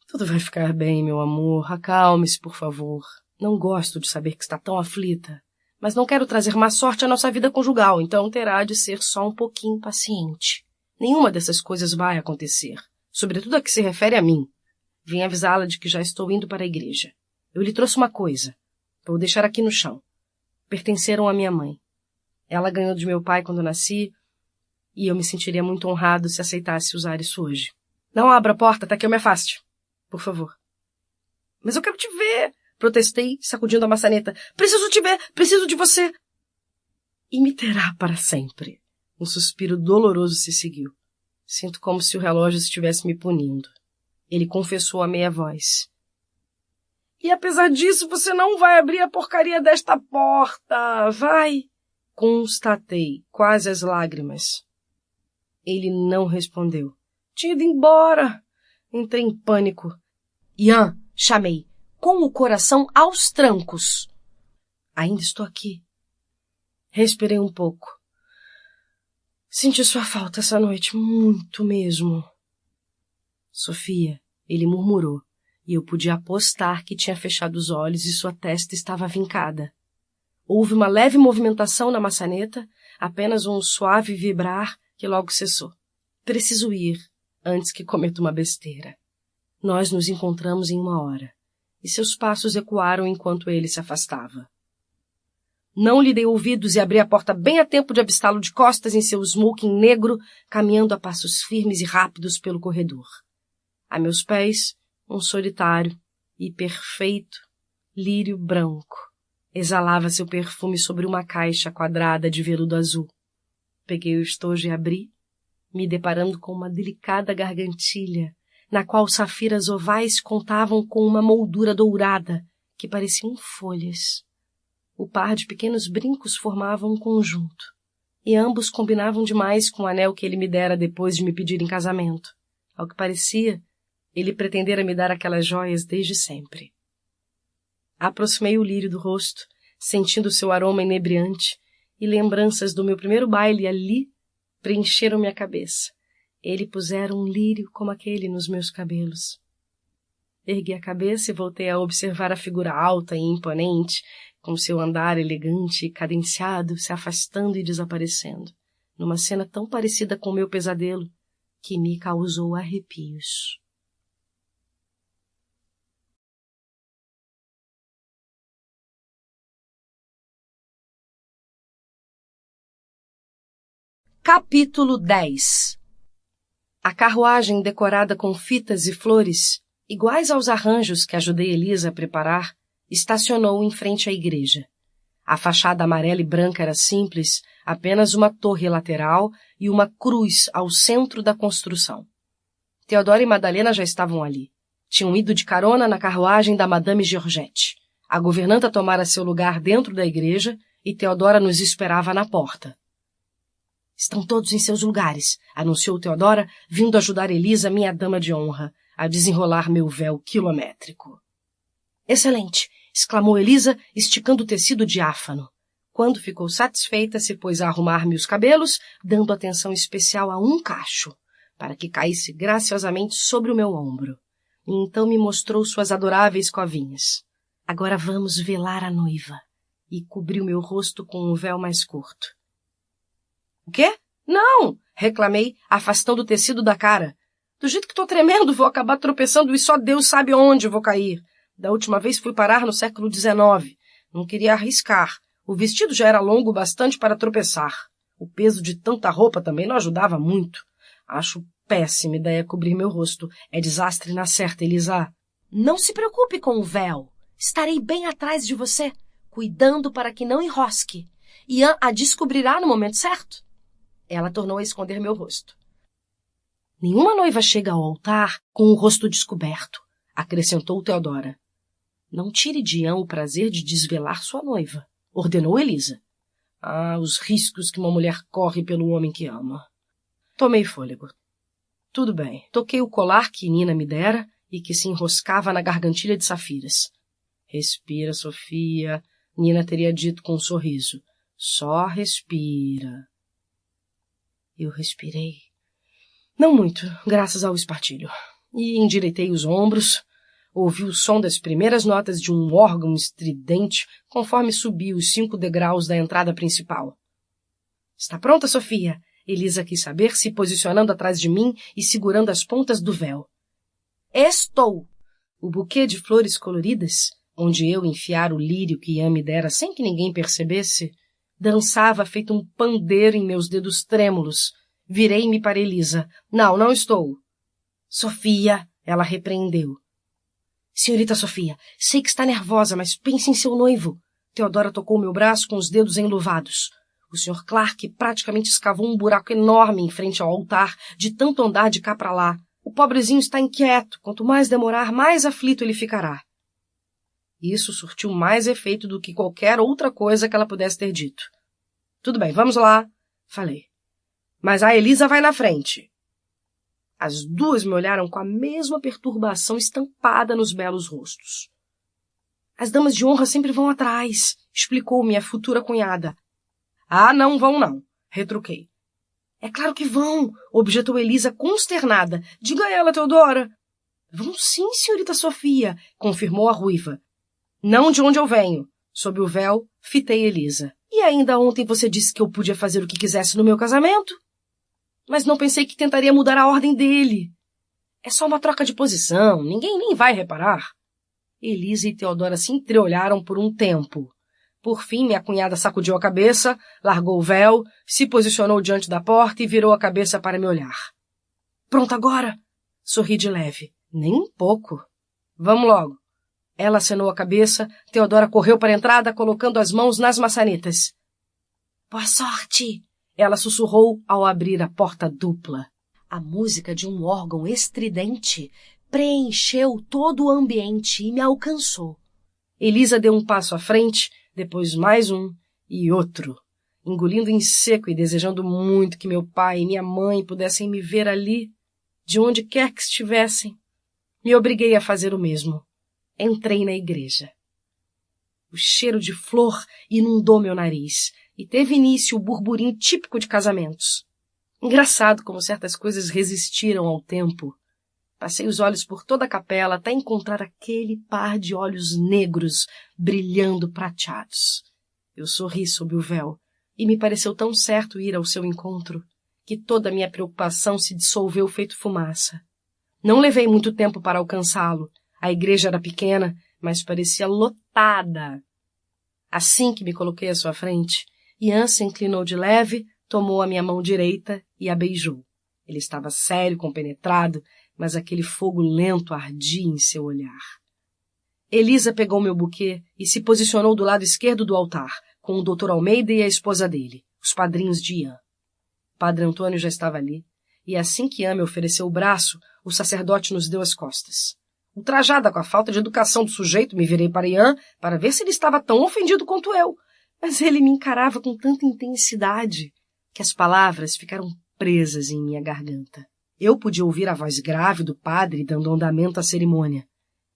Tudo vai ficar bem, meu amor. Acalme-se, por favor. Não gosto de saber que está tão aflita, mas não quero trazer má sorte à nossa vida conjugal, então terá de ser só um pouquinho paciente. Nenhuma dessas coisas vai acontecer, sobretudo a que se refere a mim. Vim avisá-la de que já estou indo para a igreja. Eu lhe trouxe uma coisa. Vou deixar aqui no chão. Pertenceram à minha mãe. Ela ganhou de meu pai quando nasci, e eu me sentiria muito honrado se aceitasse usar isso hoje. Não abra a porta até que eu me afaste. Por favor. Mas eu quero te ver, protestei, sacudindo a maçaneta. Preciso te ver, preciso de você. E me terá para sempre. Um suspiro doloroso se seguiu. Sinto como se o relógio estivesse me punindo. Ele confessou a meia voz. E apesar disso, você não vai abrir a porcaria desta porta, vai? Constatei, quase às lágrimas. Ele não respondeu. Tinha ido embora. Entrei em pânico. Ian, chamei, com o coração aos trancos. Ainda estou aqui. Respirei um pouco. Senti sua falta essa noite, muito mesmo. Sofia, ele murmurou, e eu podia apostar que tinha fechado os olhos e sua testa estava vincada. Houve uma leve movimentação na maçaneta, apenas um suave vibrar que logo cessou. Preciso ir, antes que cometa uma besteira. Nós nos encontramos em 1 hora, e seus passos ecoaram enquanto ele se afastava. Não lhe dei ouvidos e abri a porta bem a tempo de avistá-lo de costas em seu smoking negro, caminhando a passos firmes e rápidos pelo corredor. A meus pés, um solitário e perfeito lírio branco. Exalava seu perfume sobre uma caixa quadrada de veludo azul. Peguei o estojo e abri, me deparando com uma delicada gargantilha, na qual safiras ovais contavam com uma moldura dourada, que pareciam folhas. O par de pequenos brincos formava um conjunto, e ambos combinavam demais com o anel que ele me dera depois de me pedir em casamento. Ao que parecia, ele pretendera me dar aquelas joias desde sempre. Aproximei o lírio do rosto, sentindo seu aroma inebriante, e lembranças do meu primeiro baile ali preencheram minha cabeça. Ele pusera um lírio como aquele nos meus cabelos. Ergui a cabeça e voltei a observar a figura alta e imponente, com seu andar elegante e cadenciado, se afastando e desaparecendo, numa cena tão parecida com o meu pesadelo, que me causou arrepios. Capítulo 10. A carruagem decorada com fitas e flores, iguais aos arranjos que ajudei Elisa a preparar, estacionou em frente à igreja. A fachada amarela e branca era simples, apenas uma torre lateral e uma cruz ao centro da construção. Teodora e Madalena já estavam ali. Tinham ido de carona na carruagem da Madame Georgette. A governanta tomara seu lugar dentro da igreja e Teodora nos esperava na porta. Estão todos em seus lugares, anunciou Teodora, vindo ajudar Elisa, minha dama de honra, a desenrolar meu véu quilométrico. Excelente! Exclamou Elisa, esticando o tecido diáfano. Quando ficou satisfeita, se pôs a arrumar-me os cabelos, dando atenção especial a um cacho, para que caísse graciosamente sobre o meu ombro. E então me mostrou suas adoráveis covinhas. Agora vamos velar a noiva. E cobriu meu rosto com um véu mais curto. O quê? Não! Reclamei, afastando o tecido da cara. Do jeito que estou tremendo, vou acabar tropeçando e só Deus sabe onde vou cair. Da última vez fui parar no século XIX. Não queria arriscar. O vestido já era longo bastante para tropeçar. O peso de tanta roupa também não ajudava muito. Acho péssima ideia cobrir meu rosto. É desastre na certa, Elisa. Não se preocupe com o véu. Estarei bem atrás de você, cuidando para que não enrosque. Ian a descobrirá no momento certo. Ela tornou a esconder meu rosto. Nenhuma noiva chega ao altar com o rosto descoberto, acrescentou Teodora. Não tire de Ian o prazer de desvelar sua noiva, ordenou Elisa. Ah, os riscos que uma mulher corre pelo homem que ama. Tomei fôlego. Tudo bem, toquei o colar que Nina me dera e que se enroscava na gargantilha de safiras. Respira, Sofia, Nina teria dito com um sorriso. Só respira. Eu respirei. Não muito, graças ao espartilho. E endireitei os ombros. Ouvi o som das primeiras notas de um órgão estridente conforme subi os 5 degraus da entrada principal. Está pronta, Sofia? Elisa quis saber, se posicionando atrás de mim e segurando as pontas do véu. Estou! O buquê de flores coloridas, onde eu enfiara o lírio que Ian me dera sem que ninguém percebesse, dançava feito um pandeiro em meus dedos trêmulos. Virei-me para Elisa. Não, não estou. Sofia, ela repreendeu. Senhorita Sofia, sei que está nervosa, mas pense em seu noivo. Teodora tocou meu braço com os dedos enluvados. O Sr. Clark praticamente escavou um buraco enorme em frente ao altar, de tanto andar de cá para lá. O pobrezinho está inquieto. Quanto mais demorar, mais aflito ele ficará. Isso surtiu mais efeito do que qualquer outra coisa que ela pudesse ter dito. Tudo bem, vamos lá, falei. Mas a Elisa vai na frente. As duas me olharam com a mesma perturbação estampada nos belos rostos. As damas de honra sempre vão atrás, explicou minha futura cunhada. Ah, não vão não, retruquei. É claro que vão, objetou Elisa consternada. Diga a ela, Teodora. Vão sim, senhorita Sofia, confirmou a ruiva. Não de onde eu venho. Sob o véu, fitei Elisa. E ainda ontem você disse que eu podia fazer o que quisesse no meu casamento? Mas não pensei que tentaria mudar a ordem dele. É só uma troca de posição, ninguém nem vai reparar. Elisa e Teodora se entreolharam por um tempo. Por fim, minha cunhada sacudiu a cabeça, largou o véu, se posicionou diante da porta e virou a cabeça para me olhar. Pronto agora? Sorri de leve. Nem um pouco. Vamos logo. Ela acenou a cabeça, Teodora correu para a entrada, colocando as mãos nas maçanetas. Boa sorte! Ela sussurrou ao abrir a porta dupla. A música de um órgão estridente preencheu todo o ambiente e me alcançou. Elisa deu um passo à frente, depois mais um e outro, engolindo em seco e desejando muito que meu pai e minha mãe pudessem me ver ali, de onde quer que estivessem. Me obriguei a fazer o mesmo. Entrei na igreja. O cheiro de flor inundou meu nariz e teve início o burburinho típico de casamentos. Engraçado como certas coisas resistiram ao tempo. Passei os olhos por toda a capela até encontrar aquele par de olhos negros brilhando prateados. Eu sorri sob o véu e me pareceu tão certo ir ao seu encontro que toda a minha preocupação se dissolveu feito fumaça. Não levei muito tempo para alcançá-lo. A igreja era pequena, mas parecia lotada. Assim que me coloquei à sua frente, Ian se inclinou de leve, tomou a minha mão direita e a beijou. Ele estava sério, compenetrado, mas aquele fogo lento ardia em seu olhar. Elisa pegou meu buquê e se posicionou do lado esquerdo do altar, com o Dr. Almeida e a esposa dele, os padrinhos de Ian. Padre Antônio já estava ali, e assim que Ian me ofereceu o braço, o sacerdote nos deu as costas. Ultrajada com a falta de educação do sujeito, me virei para Ian para ver se ele estava tão ofendido quanto eu, mas ele me encarava com tanta intensidade que as palavras ficaram presas em minha garganta. Eu podia ouvir a voz grave do padre dando andamento à cerimônia,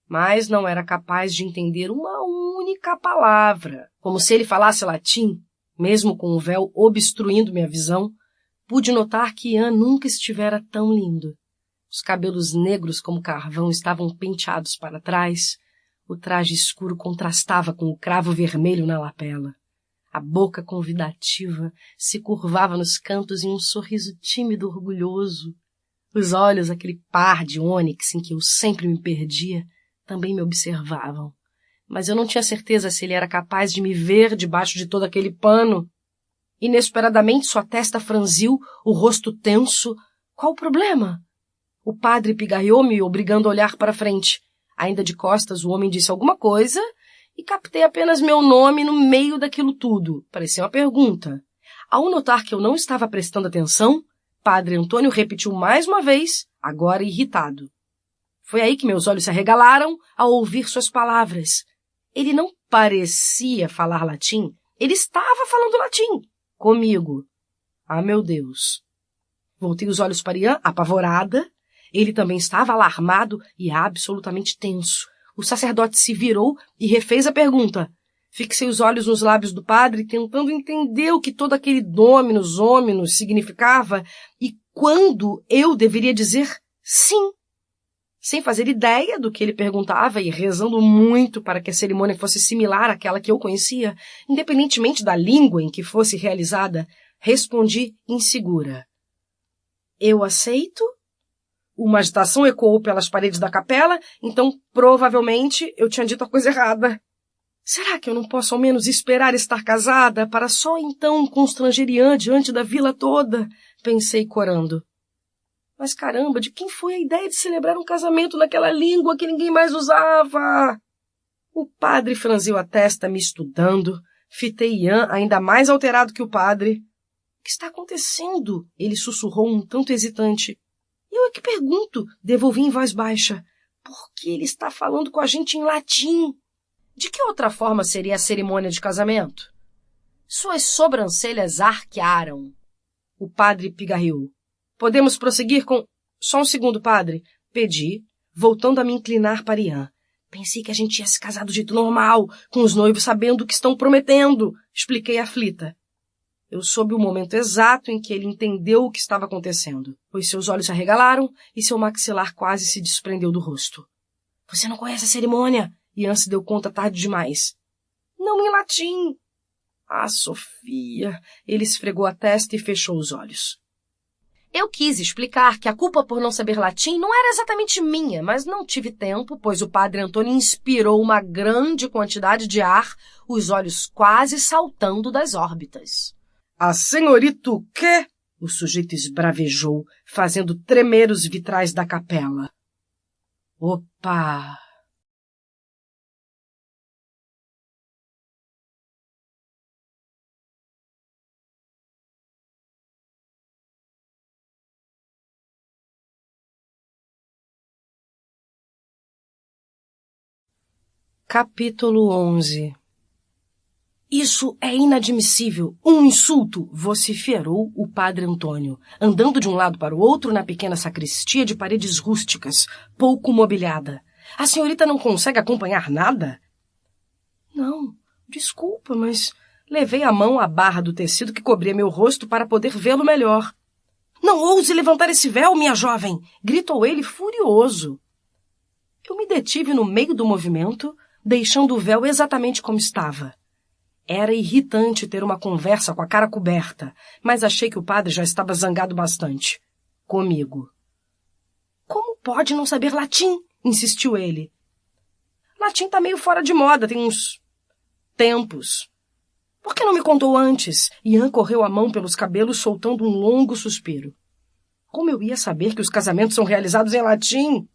mas não era capaz de entender uma única palavra. Como se ele falasse latim, mesmo com o véu obstruindo minha visão, pude notar que Ian nunca estivera tão lindo. Os cabelos negros como carvão estavam penteados para trás, o traje escuro contrastava com o cravo vermelho na lapela. A boca convidativa se curvava nos cantos em um sorriso tímido orgulhoso. Os olhos, aquele par de ônix em que eu sempre me perdia, também me observavam. Mas eu não tinha certeza se ele era capaz de me ver debaixo de todo aquele pano. Inesperadamente sua testa franziu, o rosto tenso. Qual o problema? O padre pigarreou-me, obrigando a olhar para frente. Ainda de costas, o homem disse alguma coisa e captei apenas meu nome no meio daquilo tudo. Parecia uma pergunta. Ao notar que eu não estava prestando atenção, Padre Antônio repetiu mais uma vez, agora irritado. Foi aí que meus olhos se arregalaram ao ouvir suas palavras. Ele não parecia falar latim, ele estava falando latim. Comigo. Ah, meu Deus. Voltei os olhos para Ian, apavorada. Ele também estava alarmado e absolutamente tenso. O sacerdote se virou e refez a pergunta. Fixei os olhos nos lábios do padre, tentando entender o que todo aquele dominus hominus significava e quando eu deveria dizer sim. Sem fazer ideia do que ele perguntava e rezando muito para que a cerimônia fosse similar àquela que eu conhecia, independentemente da língua em que fosse realizada, respondi insegura. Eu aceito? Uma agitação ecoou pelas paredes da capela, então provavelmente eu tinha dito a coisa errada. Será que eu não posso ao menos esperar estar casada para só então constranger Ian diante da vila toda? Pensei corando. Mas caramba, de quem foi a ideia de celebrar um casamento naquela língua que ninguém mais usava? O padre franziu a testa me estudando. Fitei Ian ainda mais alterado que o padre. O que está acontecendo? Ele sussurrou um tanto hesitante. Eu é que pergunto, devolvi em voz baixa. Por que ele está falando com a gente em latim? De que outra forma seria a cerimônia de casamento? Suas sobrancelhas arquearam. O padre pigarreou. Podemos prosseguir com... Só um segundo, padre. Pedi, voltando a me inclinar para Ian. Pensei que a gente ia se casar do jeito normal, com os noivos sabendo o que estão prometendo. Expliquei aflita. Eu soube o momento exato em que ele entendeu o que estava acontecendo, pois seus olhos se arregalaram e seu maxilar quase se desprendeu do rosto. Você não conhece a cerimônia? Ian se deu conta tarde demais. Não em latim. Ah, Sofia. Ele esfregou a testa e fechou os olhos. Eu quis explicar que a culpa por não saber latim não era exatamente minha, mas não tive tempo, pois o padre Antônio inspirou uma grande quantidade de ar, os olhos quase saltando das órbitas. A senhorita o quê? O sujeito esbravejou, fazendo tremer os vitrais da capela. Opa! Capítulo 11. Isso é inadmissível, um insulto, vociferou o padre Antônio, andando de um lado para o outro na pequena sacristia de paredes rústicas, pouco mobiliada. A senhorita não consegue acompanhar nada? Não, desculpa, mas levei a mão à barra do tecido que cobria meu rosto para poder vê-lo melhor. Não ouse levantar esse véu, minha jovem! Gritou ele furioso. Eu me detive no meio do movimento, deixando o véu exatamente como estava. Era irritante ter uma conversa com a cara coberta, mas achei que o padre já estava zangado bastante. Comigo. Como pode não saber latim? Insistiu ele. Latim está meio fora de moda, tem uns tempos. Por que não me contou antes? Ian correu a mão pelos cabelos, soltando um longo suspiro. Como eu ia saber que os casamentos são realizados em latim?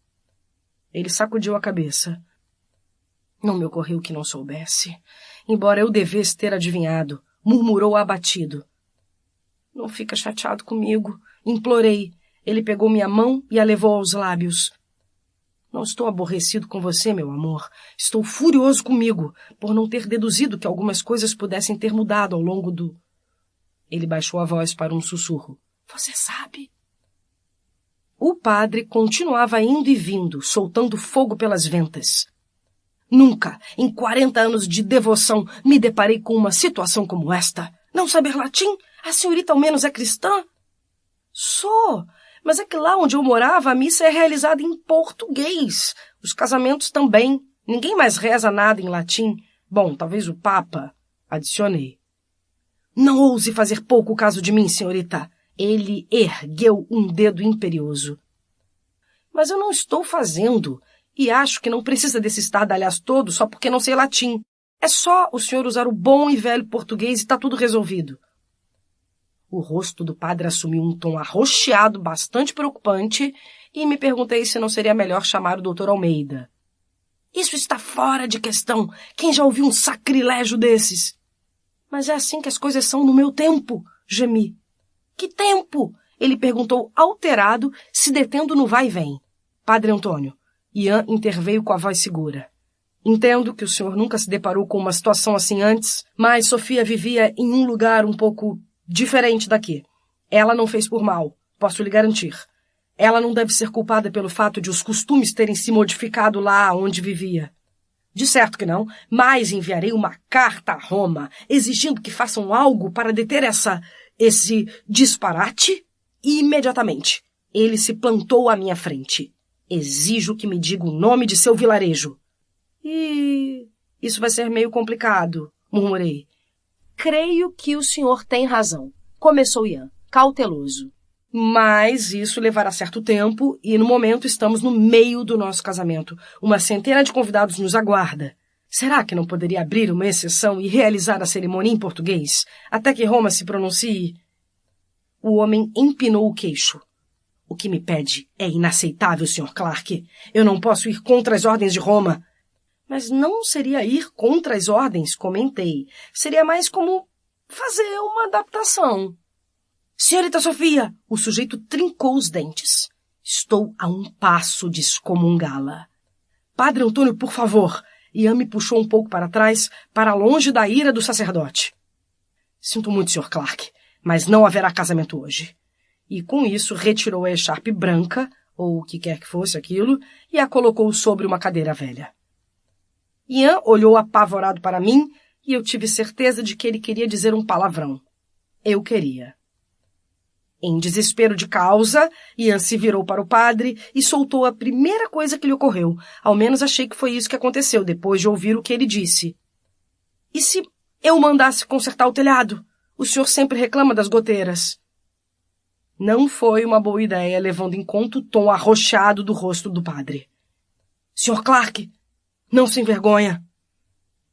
Ele sacudiu a cabeça. Não me ocorreu que não soubesse, embora eu devesse ter adivinhado, murmurou abatido. Não fica chateado comigo, implorei. Ele pegou minha mão e a levou aos lábios. Não estou aborrecido com você, meu amor. Estou furioso comigo, por não ter deduzido que algumas coisas pudessem ter mudado ao longo do... Ele baixou a voz para um sussurro. Você sabe? O padre continuava indo e vindo, soltando fogo pelas ventas. Nunca, em 40 anos de devoção, me deparei com uma situação como esta. Não saber latim? A senhorita ao menos é cristã? Sou, mas é que lá onde eu morava a missa é realizada em português. Os casamentos também. Ninguém mais reza nada em latim. Bom, talvez o Papa. Adicionei. Não ouse fazer pouco caso de mim, senhorita. Ele ergueu um dedo imperioso. Mas eu não estou fazendo... E acho que não precisa desse estardalhaço todo só porque não sei latim. É só o senhor usar o bom e velho português e está tudo resolvido. O rosto do padre assumiu um tom arroxeado bastante preocupante e me perguntei se não seria melhor chamar o doutor Almeida. Isso está fora de questão. Quem já ouviu um sacrilégio desses? Mas é assim que as coisas são no meu tempo, gemi. Que tempo? Ele perguntou alterado, se detendo no vai e vem. Padre Antônio. Ian interveio com a voz segura. Entendo que o senhor nunca se deparou com uma situação assim antes, mas Sofia vivia em um lugar um pouco diferente daqui. Ela não fez por mal, posso lhe garantir. Ela não deve ser culpada pelo fato de os costumes terem se modificado lá onde vivia. De certo que não, mas enviarei uma carta a Roma, exigindo que façam algo para deter esse disparate e imediatamente. Ele se plantou à minha frente. Exijo que me diga o nome de seu vilarejo. Isso vai ser meio complicado, murmurei. Creio que o senhor tem razão, começou Ian, cauteloso. Mas isso levará certo tempo e, no momento, estamos no meio do nosso casamento. Uma centena de convidados nos aguarda. Será que não poderia abrir uma exceção e realizar a cerimônia em português, até que Roma se pronuncie? O homem empinou o queixo. O que me pede é inaceitável, Sr. Clark. Eu não posso ir contra as ordens de Roma. Mas não seria ir contra as ordens, comentei. Seria mais como fazer uma adaptação. Senhorita Sofia! O sujeito trincou os dentes. Estou a um passo de excomungá-la. Padre Antônio, por favor! Ian me puxou um pouco para trás, para longe da ira do sacerdote. Sinto muito, Sr. Clark, mas não haverá casamento hoje. E com isso retirou a echarpe branca, ou o que quer que fosse aquilo, e a colocou sobre uma cadeira velha. Ian olhou apavorado para mim, e eu tive certeza de que ele queria dizer um palavrão. Eu queria. Em desespero de causa, Ian se virou para o padre e soltou a primeira coisa que lhe ocorreu. Ao menos achei que foi isso que aconteceu, depois de ouvir o que ele disse. E se eu mandasse consertar o telhado? O senhor sempre reclama das goteiras. Não foi uma boa ideia, levando em conta o tom arroxeado do rosto do padre. Sr. Clark, não se envergonha.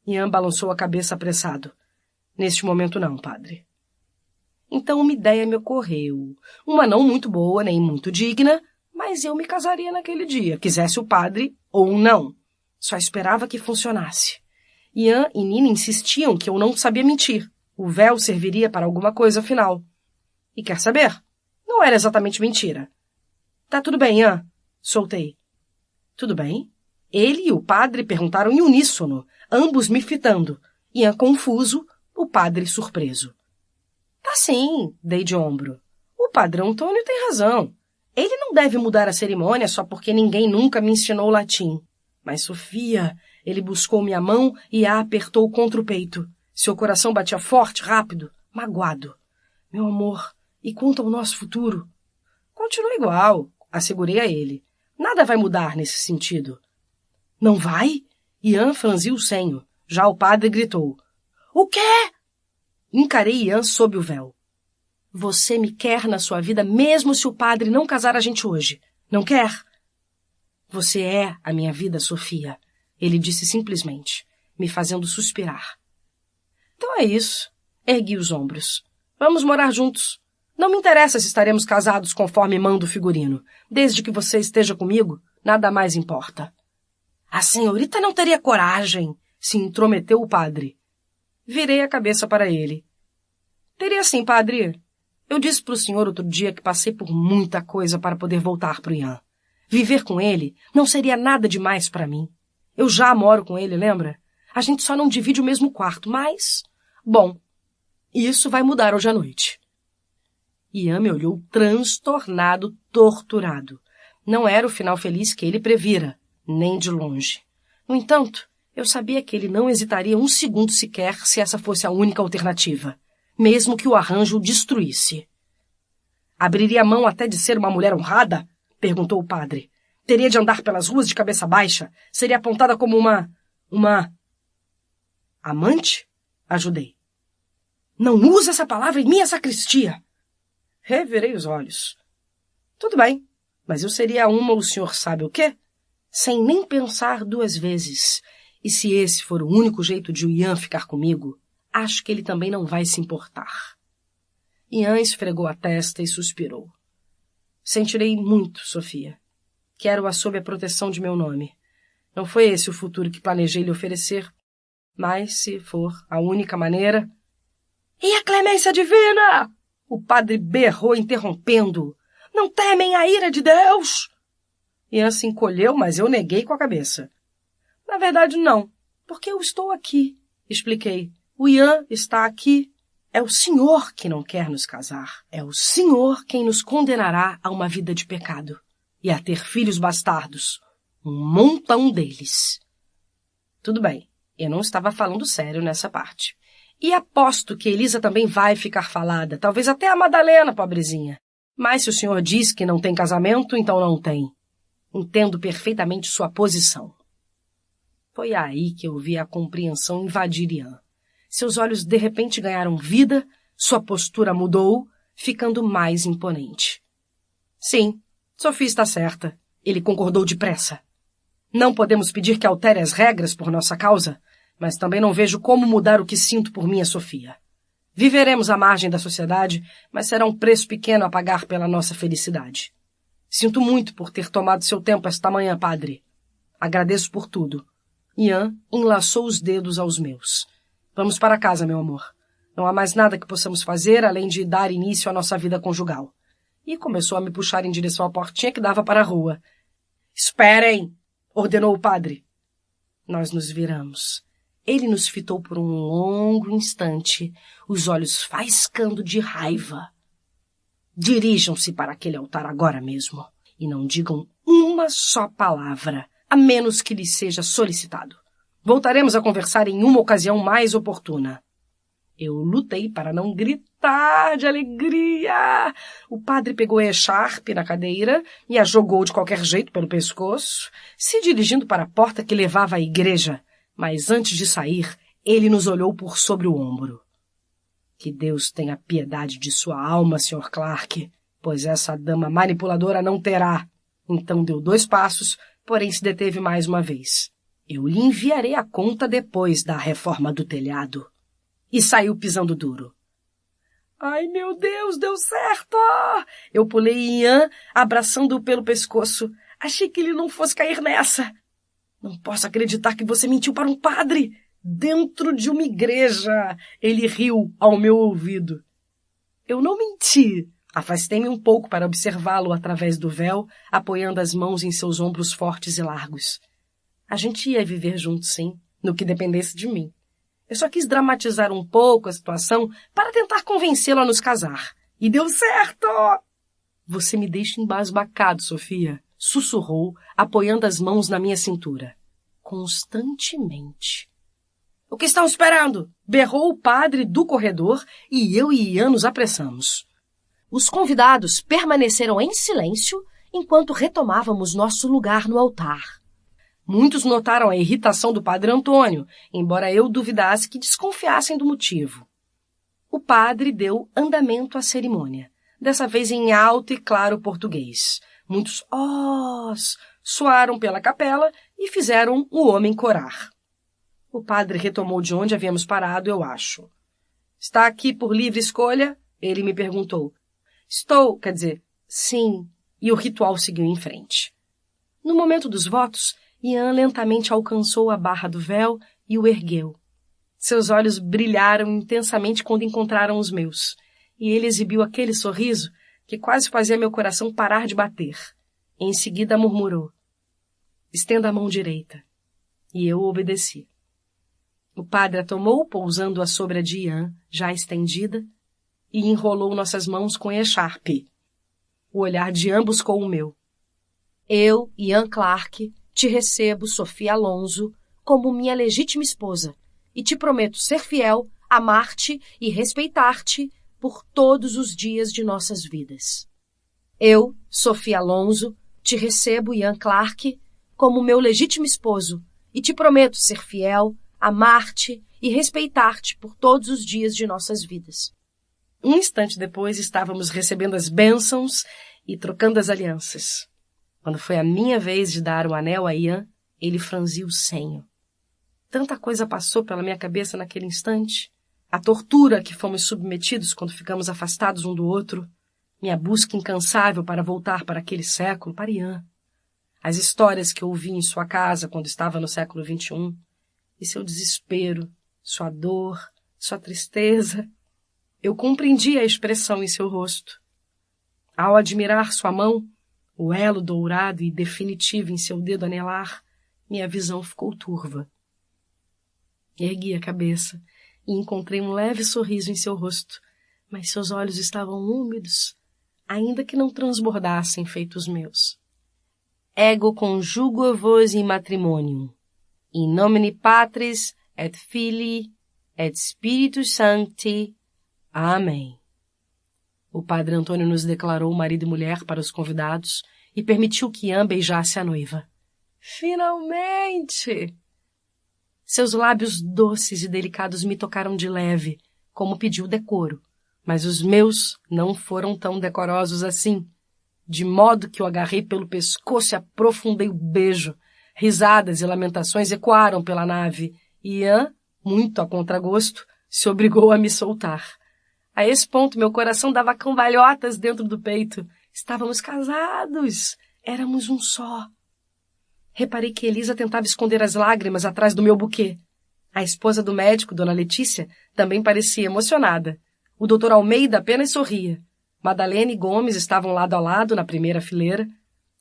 Ian balançou a cabeça apressado. Neste momento não, padre. Então uma ideia me ocorreu. Uma não muito boa, nem muito digna, mas eu me casaria naquele dia, quisesse o padre ou não. Só esperava que funcionasse. Ian e Nina insistiam que eu não sabia mentir. O véu serviria para alguma coisa afinal. E quer saber? Não era exatamente mentira. Tá tudo bem, Ian. Soltei. Tudo bem? Ele e o padre perguntaram em uníssono, ambos me fitando. Ian confuso, o padre surpreso. Tá sim, dei de ombro. O padre Antônio tem razão. Ele não deve mudar a cerimônia só porque ninguém nunca me ensinou latim. Mas Sofia, ele buscou minha mão e a apertou contra o peito. Seu coração batia forte, rápido, magoado. Meu amor, e quanto ao nosso futuro? Continua igual, assegurei a ele. Nada vai mudar nesse sentido. Não vai? Ian franziu o senho. Já o padre gritou. O quê? Encarei Ian sob o véu. Você me quer na sua vida mesmo se o padre não casar a gente hoje. Não quer? Você é a minha vida, Sofia. Ele disse simplesmente, me fazendo suspirar. Então é isso. Ergui os ombros. Vamos morar juntos. Não me interessa se estaremos casados conforme manda o figurino. Desde que você esteja comigo, nada mais importa. A senhorita não teria coragem, se intrometeu o padre. Virei a cabeça para ele. Teria sim, padre. Eu disse para o senhor outro dia que passei por muita coisa para poder voltar para o Ian. Viver com ele não seria nada demais para mim. Eu já moro com ele, lembra? A gente só não divide o mesmo quarto, mas... Bom, isso vai mudar hoje à noite. Ian me olhou transtornado, torturado. Não era o final feliz que ele previra, nem de longe. No entanto, eu sabia que ele não hesitaria um segundo sequer se essa fosse a única alternativa, mesmo que o arranjo o destruísse. Abriria a mão até de ser uma mulher honrada? Perguntou o padre. Teria de andar pelas ruas de cabeça baixa? Seria apontada como uma... Amante? Ajudei. Não use essa palavra em minha sacristia! Revirei os olhos. Tudo bem, mas eu seria o senhor sabe o quê? Sem nem pensar duas vezes. E se esse for o único jeito de o Ian ficar comigo, acho que ele também não vai se importar. Ian esfregou a testa e suspirou. Sentirei muito, Sofia. Quero-a sob a proteção de meu nome. Não foi esse o futuro que planejei lhe oferecer, mas, se for a única maneira... E a clemência divina? O padre berrou, interrompendo. Não temem a ira de Deus? Ian se encolheu, mas eu neguei com a cabeça. Na verdade, não, porque eu estou aqui, expliquei. O Ian está aqui. É o Senhor que não quer nos casar. É o Senhor quem nos condenará a uma vida de pecado e a ter filhos bastardos. Um montão deles. Tudo bem, eu não estava falando sério nessa parte. E aposto que Elisa também vai ficar falada, talvez até a Madalena, pobrezinha. Mas se o senhor diz que não tem casamento, então não tem. Entendo perfeitamente sua posição. Foi aí que eu vi a compreensão invadir Ian. Seus olhos de repente ganharam vida, sua postura mudou, ficando mais imponente. Sim, Sophie está certa. Ele concordou depressa. Não podemos pedir que altere as regras por nossa causa, mas também não vejo como mudar o que sinto por minha Sofia. Viveremos à margem da sociedade, mas será um preço pequeno a pagar pela nossa felicidade. Sinto muito por ter tomado seu tempo esta manhã, padre. Agradeço por tudo. Ian enlaçou os dedos aos meus. Vamos para casa, meu amor. Não há mais nada que possamos fazer além de dar início à nossa vida conjugal. E começou a me puxar em direção à portinha que dava para a rua. Esperem! Ordenou o padre. Nós nos viramos. Ele nos fitou por um longo instante, os olhos faiscando de raiva. Dirijam-se para aquele altar agora mesmo e não digam uma só palavra, a menos que lhes seja solicitado. Voltaremos a conversar em uma ocasião mais oportuna. Eu lutei para não gritar de alegria. O padre pegou a echarpe na cadeira e a jogou de qualquer jeito pelo pescoço, se dirigindo para a porta que levava à igreja. Mas antes de sair, ele nos olhou por sobre o ombro. Que Deus tenha piedade de sua alma, Sr. Clark, pois essa dama manipuladora não terá. Então deu 2 passos, porém se deteve mais uma vez. Eu lhe enviarei a conta depois da reforma do telhado. E saiu pisando duro. Ai, meu Deus, deu certo! Eu pulei Ian, abraçando-o pelo pescoço. Achei que ele não fosse cair nessa. Não posso acreditar que você mentiu para um padre. Dentro de uma igreja. Ele riu ao meu ouvido. Eu não menti. Afastei-me um pouco para observá-lo através do véu, apoiando as mãos em seus ombros fortes e largos. A gente ia viver juntos, sim, no que dependesse de mim. Eu só quis dramatizar um pouco a situação para tentar convencê-lo a nos casar. E deu certo! Você me deixa embasbacado, Sofia, sussurrou, apoiando as mãos na minha cintura. Constantemente. O que estão esperando? Berrou o padre do corredor e eu e Ian nos apressamos. Os convidados permaneceram em silêncio enquanto retomávamos nosso lugar no altar. Muitos notaram a irritação do padre Antônio, embora eu duvidasse que desconfiassem do motivo. O padre deu andamento à cerimônia, dessa vez em alto e claro português. Muitos "Os" soaram pela capela e fizeram o homem corar. O padre retomou de onde havíamos parado, eu acho. Está aqui por livre escolha? Ele me perguntou. Estou, quer dizer, sim, e o ritual seguiu em frente. No momento dos votos, Ian lentamente alcançou a barra do véu e o ergueu. Seus olhos brilharam intensamente quando encontraram os meus, e ele exibiu aquele sorriso que quase fazia meu coração parar de bater. Em seguida murmurou, estenda a mão direita. E eu obedeci. O padre a tomou, pousando-a sobre a de Ian, já estendida, e enrolou nossas mãos com echarpe. O olhar de ambos buscou o meu. Eu, Ian Clark, te recebo, Sophia Alonso, como minha legítima esposa, e te prometo ser fiel, amar-te e respeitar-te por todos os dias de nossas vidas. Eu, Sophia Alonso, te recebo, Ian Clark, como meu legítimo esposo, e te prometo ser fiel, amar-te e respeitar-te por todos os dias de nossas vidas. Um instante depois estávamos recebendo as bênçãos e trocando as alianças. Quando foi a minha vez de dar o anel a Ian, ele franziu o senho. Tanta coisa passou pela minha cabeça naquele instante. A tortura a que fomos submetidos quando ficamos afastados um do outro. Minha busca incansável para voltar para aquele século, para Ian. As histórias que ouvi em sua casa quando estava no século XXI. E seu desespero, sua dor, sua tristeza. Eu compreendi a expressão em seu rosto. Ao admirar sua mão, o elo dourado e definitivo em seu dedo anelar, minha visão ficou turva. Ergui a cabeça e encontrei um leve sorriso em seu rosto, mas seus olhos estavam úmidos, ainda que não transbordassem feito os meus. Ego conjugo vos in matrimonium, in nomine Patris et Filii et Spiritus Sancti. Amém. O padre Antônio nos declarou marido e mulher para os convidados e permitiu que Ian beijasse a noiva. Finalmente! Seus lábios doces e delicados me tocaram de leve, como pediu o decoro, mas os meus não foram tão decorosos assim, de modo que o agarrei pelo pescoço e aprofundei o beijo. Risadas e lamentações ecoaram pela nave, e Ian, muito a contragosto, se obrigou a me soltar. A esse ponto, meu coração dava cambalhotas dentro do peito. Estávamos casados. Éramos um só. Reparei que Elisa tentava esconder as lágrimas atrás do meu buquê. A esposa do médico, Dona Letícia, também parecia emocionada. O Dr. Almeida apenas sorria. Madalena e Gomes estavam lado a lado na primeira fileira.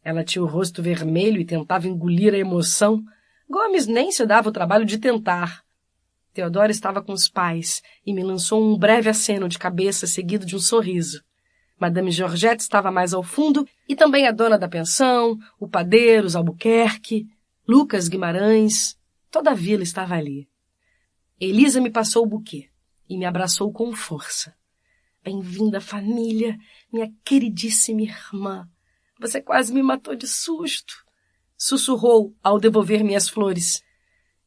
Ela tinha o rosto vermelho e tentava engolir a emoção. Gomes nem se dava o trabalho de tentar. Teodora estava com os pais e me lançou um breve aceno de cabeça seguido de um sorriso. Madame Georgette estava mais ao fundo e também a dona da pensão, o padeiro, os Albuquerque, Lucas Guimarães, toda a vila estava ali. Elisa me passou o buquê e me abraçou com força. Bem-vinda, família, minha queridíssima irmã. Você quase me matou de susto, sussurrou ao devolver minhas flores.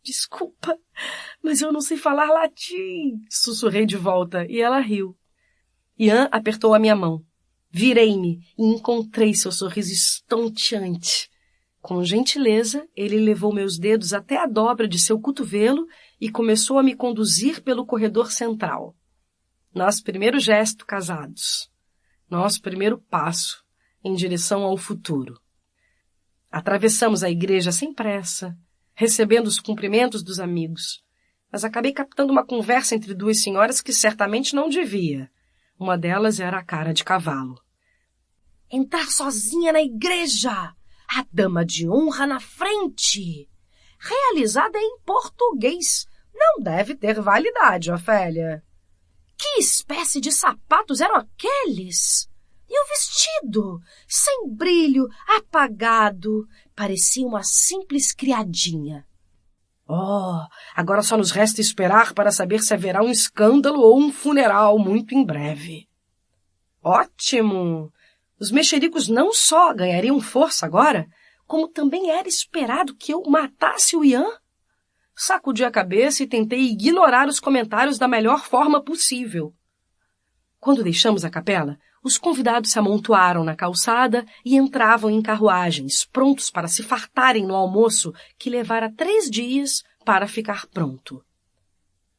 Desculpa, mas eu não sei falar latim, sussurrei de volta, e ela riu. Ian apertou a minha mão. Virei-me e encontrei seu sorriso estonteante. Com gentileza, ele levou meus dedos até a dobra de seu cotovelo e começou a me conduzir pelo corredor central. Nosso primeiro gesto casados. Nosso primeiro passo em direção ao futuro. Atravessamos a igreja sem pressa, recebendo os cumprimentos dos amigos, mas acabei captando uma conversa entre duas senhoras que certamente não devia. Uma delas era a cara de cavalo. Entrar sozinha na igreja! A dama de honra na frente! Realizada em português. Não deve ter validade, Ofélia. Que espécie de sapatos eram aqueles? E o vestido? Sem brilho, apagado. Parecia uma simples criadinha. Oh, agora só nos resta esperar para saber se haverá um escândalo ou um funeral muito em breve. Ótimo! Os mexericos não só ganhariam força agora, como também era esperado que eu matasse o Ian. Sacudi a cabeça e tentei ignorar os comentários da melhor forma possível. Quando deixamos a capela, os convidados se amontoaram na calçada e entravam em carruagens, prontos para se fartarem no almoço que levara 3 dias para ficar pronto.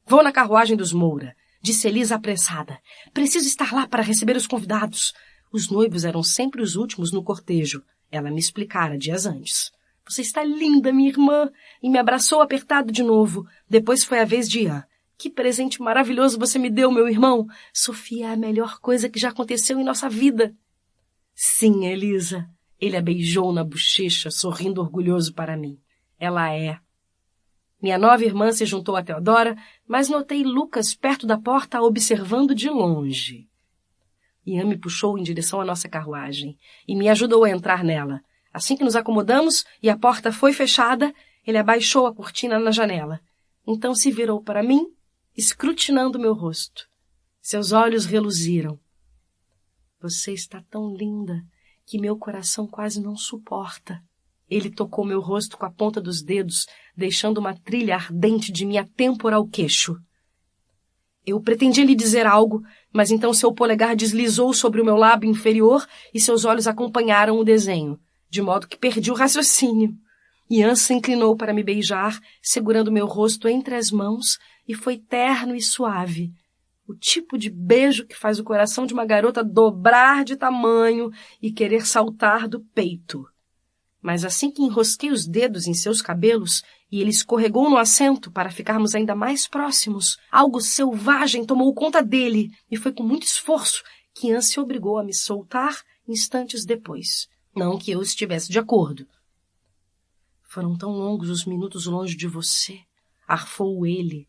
Vou na carruagem dos Moura, disse Elisa apressada. Preciso estar lá para receber os convidados. Os noivos eram sempre os últimos no cortejo. Ela me explicara dias antes. Você está linda, minha irmã, e me abraçou apertado de novo. Depois foi a vez de Ian. Que presente maravilhoso você me deu, meu irmão. Sofia é a melhor coisa que já aconteceu em nossa vida. Sim, Elisa. Ele a beijou na bochecha, sorrindo orgulhoso para mim. Ela é. Minha nova irmã se juntou a Teodora, mas notei Lucas perto da porta observando de longe. Ian me puxou em direção à nossa carruagem e me ajudou a entrar nela. Assim que nos acomodamos e a porta foi fechada, ele abaixou a cortina na janela. Então se virou para mim, escrutinando meu rosto. Seus olhos reluziram. Você está tão linda que meu coração quase não suporta. Ele tocou meu rosto com a ponta dos dedos, deixando uma trilha ardente de minha têmpora ao queixo. Eu pretendia lhe dizer algo, mas então seu polegar deslizou sobre o meu lábio inferior e seus olhos acompanharam o desenho, de modo que perdi o raciocínio. Ian se inclinou para me beijar, segurando meu rosto entre as mãos, e foi terno e suave. O tipo de beijo que faz o coração de uma garota dobrar de tamanho e querer saltar do peito. Mas assim que enrosquei os dedos em seus cabelos e ele escorregou no assento para ficarmos ainda mais próximos, algo selvagem tomou conta dele e foi com muito esforço que Ian se obrigou a me soltar instantes depois. Não que eu estivesse de acordo. Foram tão longos os minutos longe de você, arfou ele.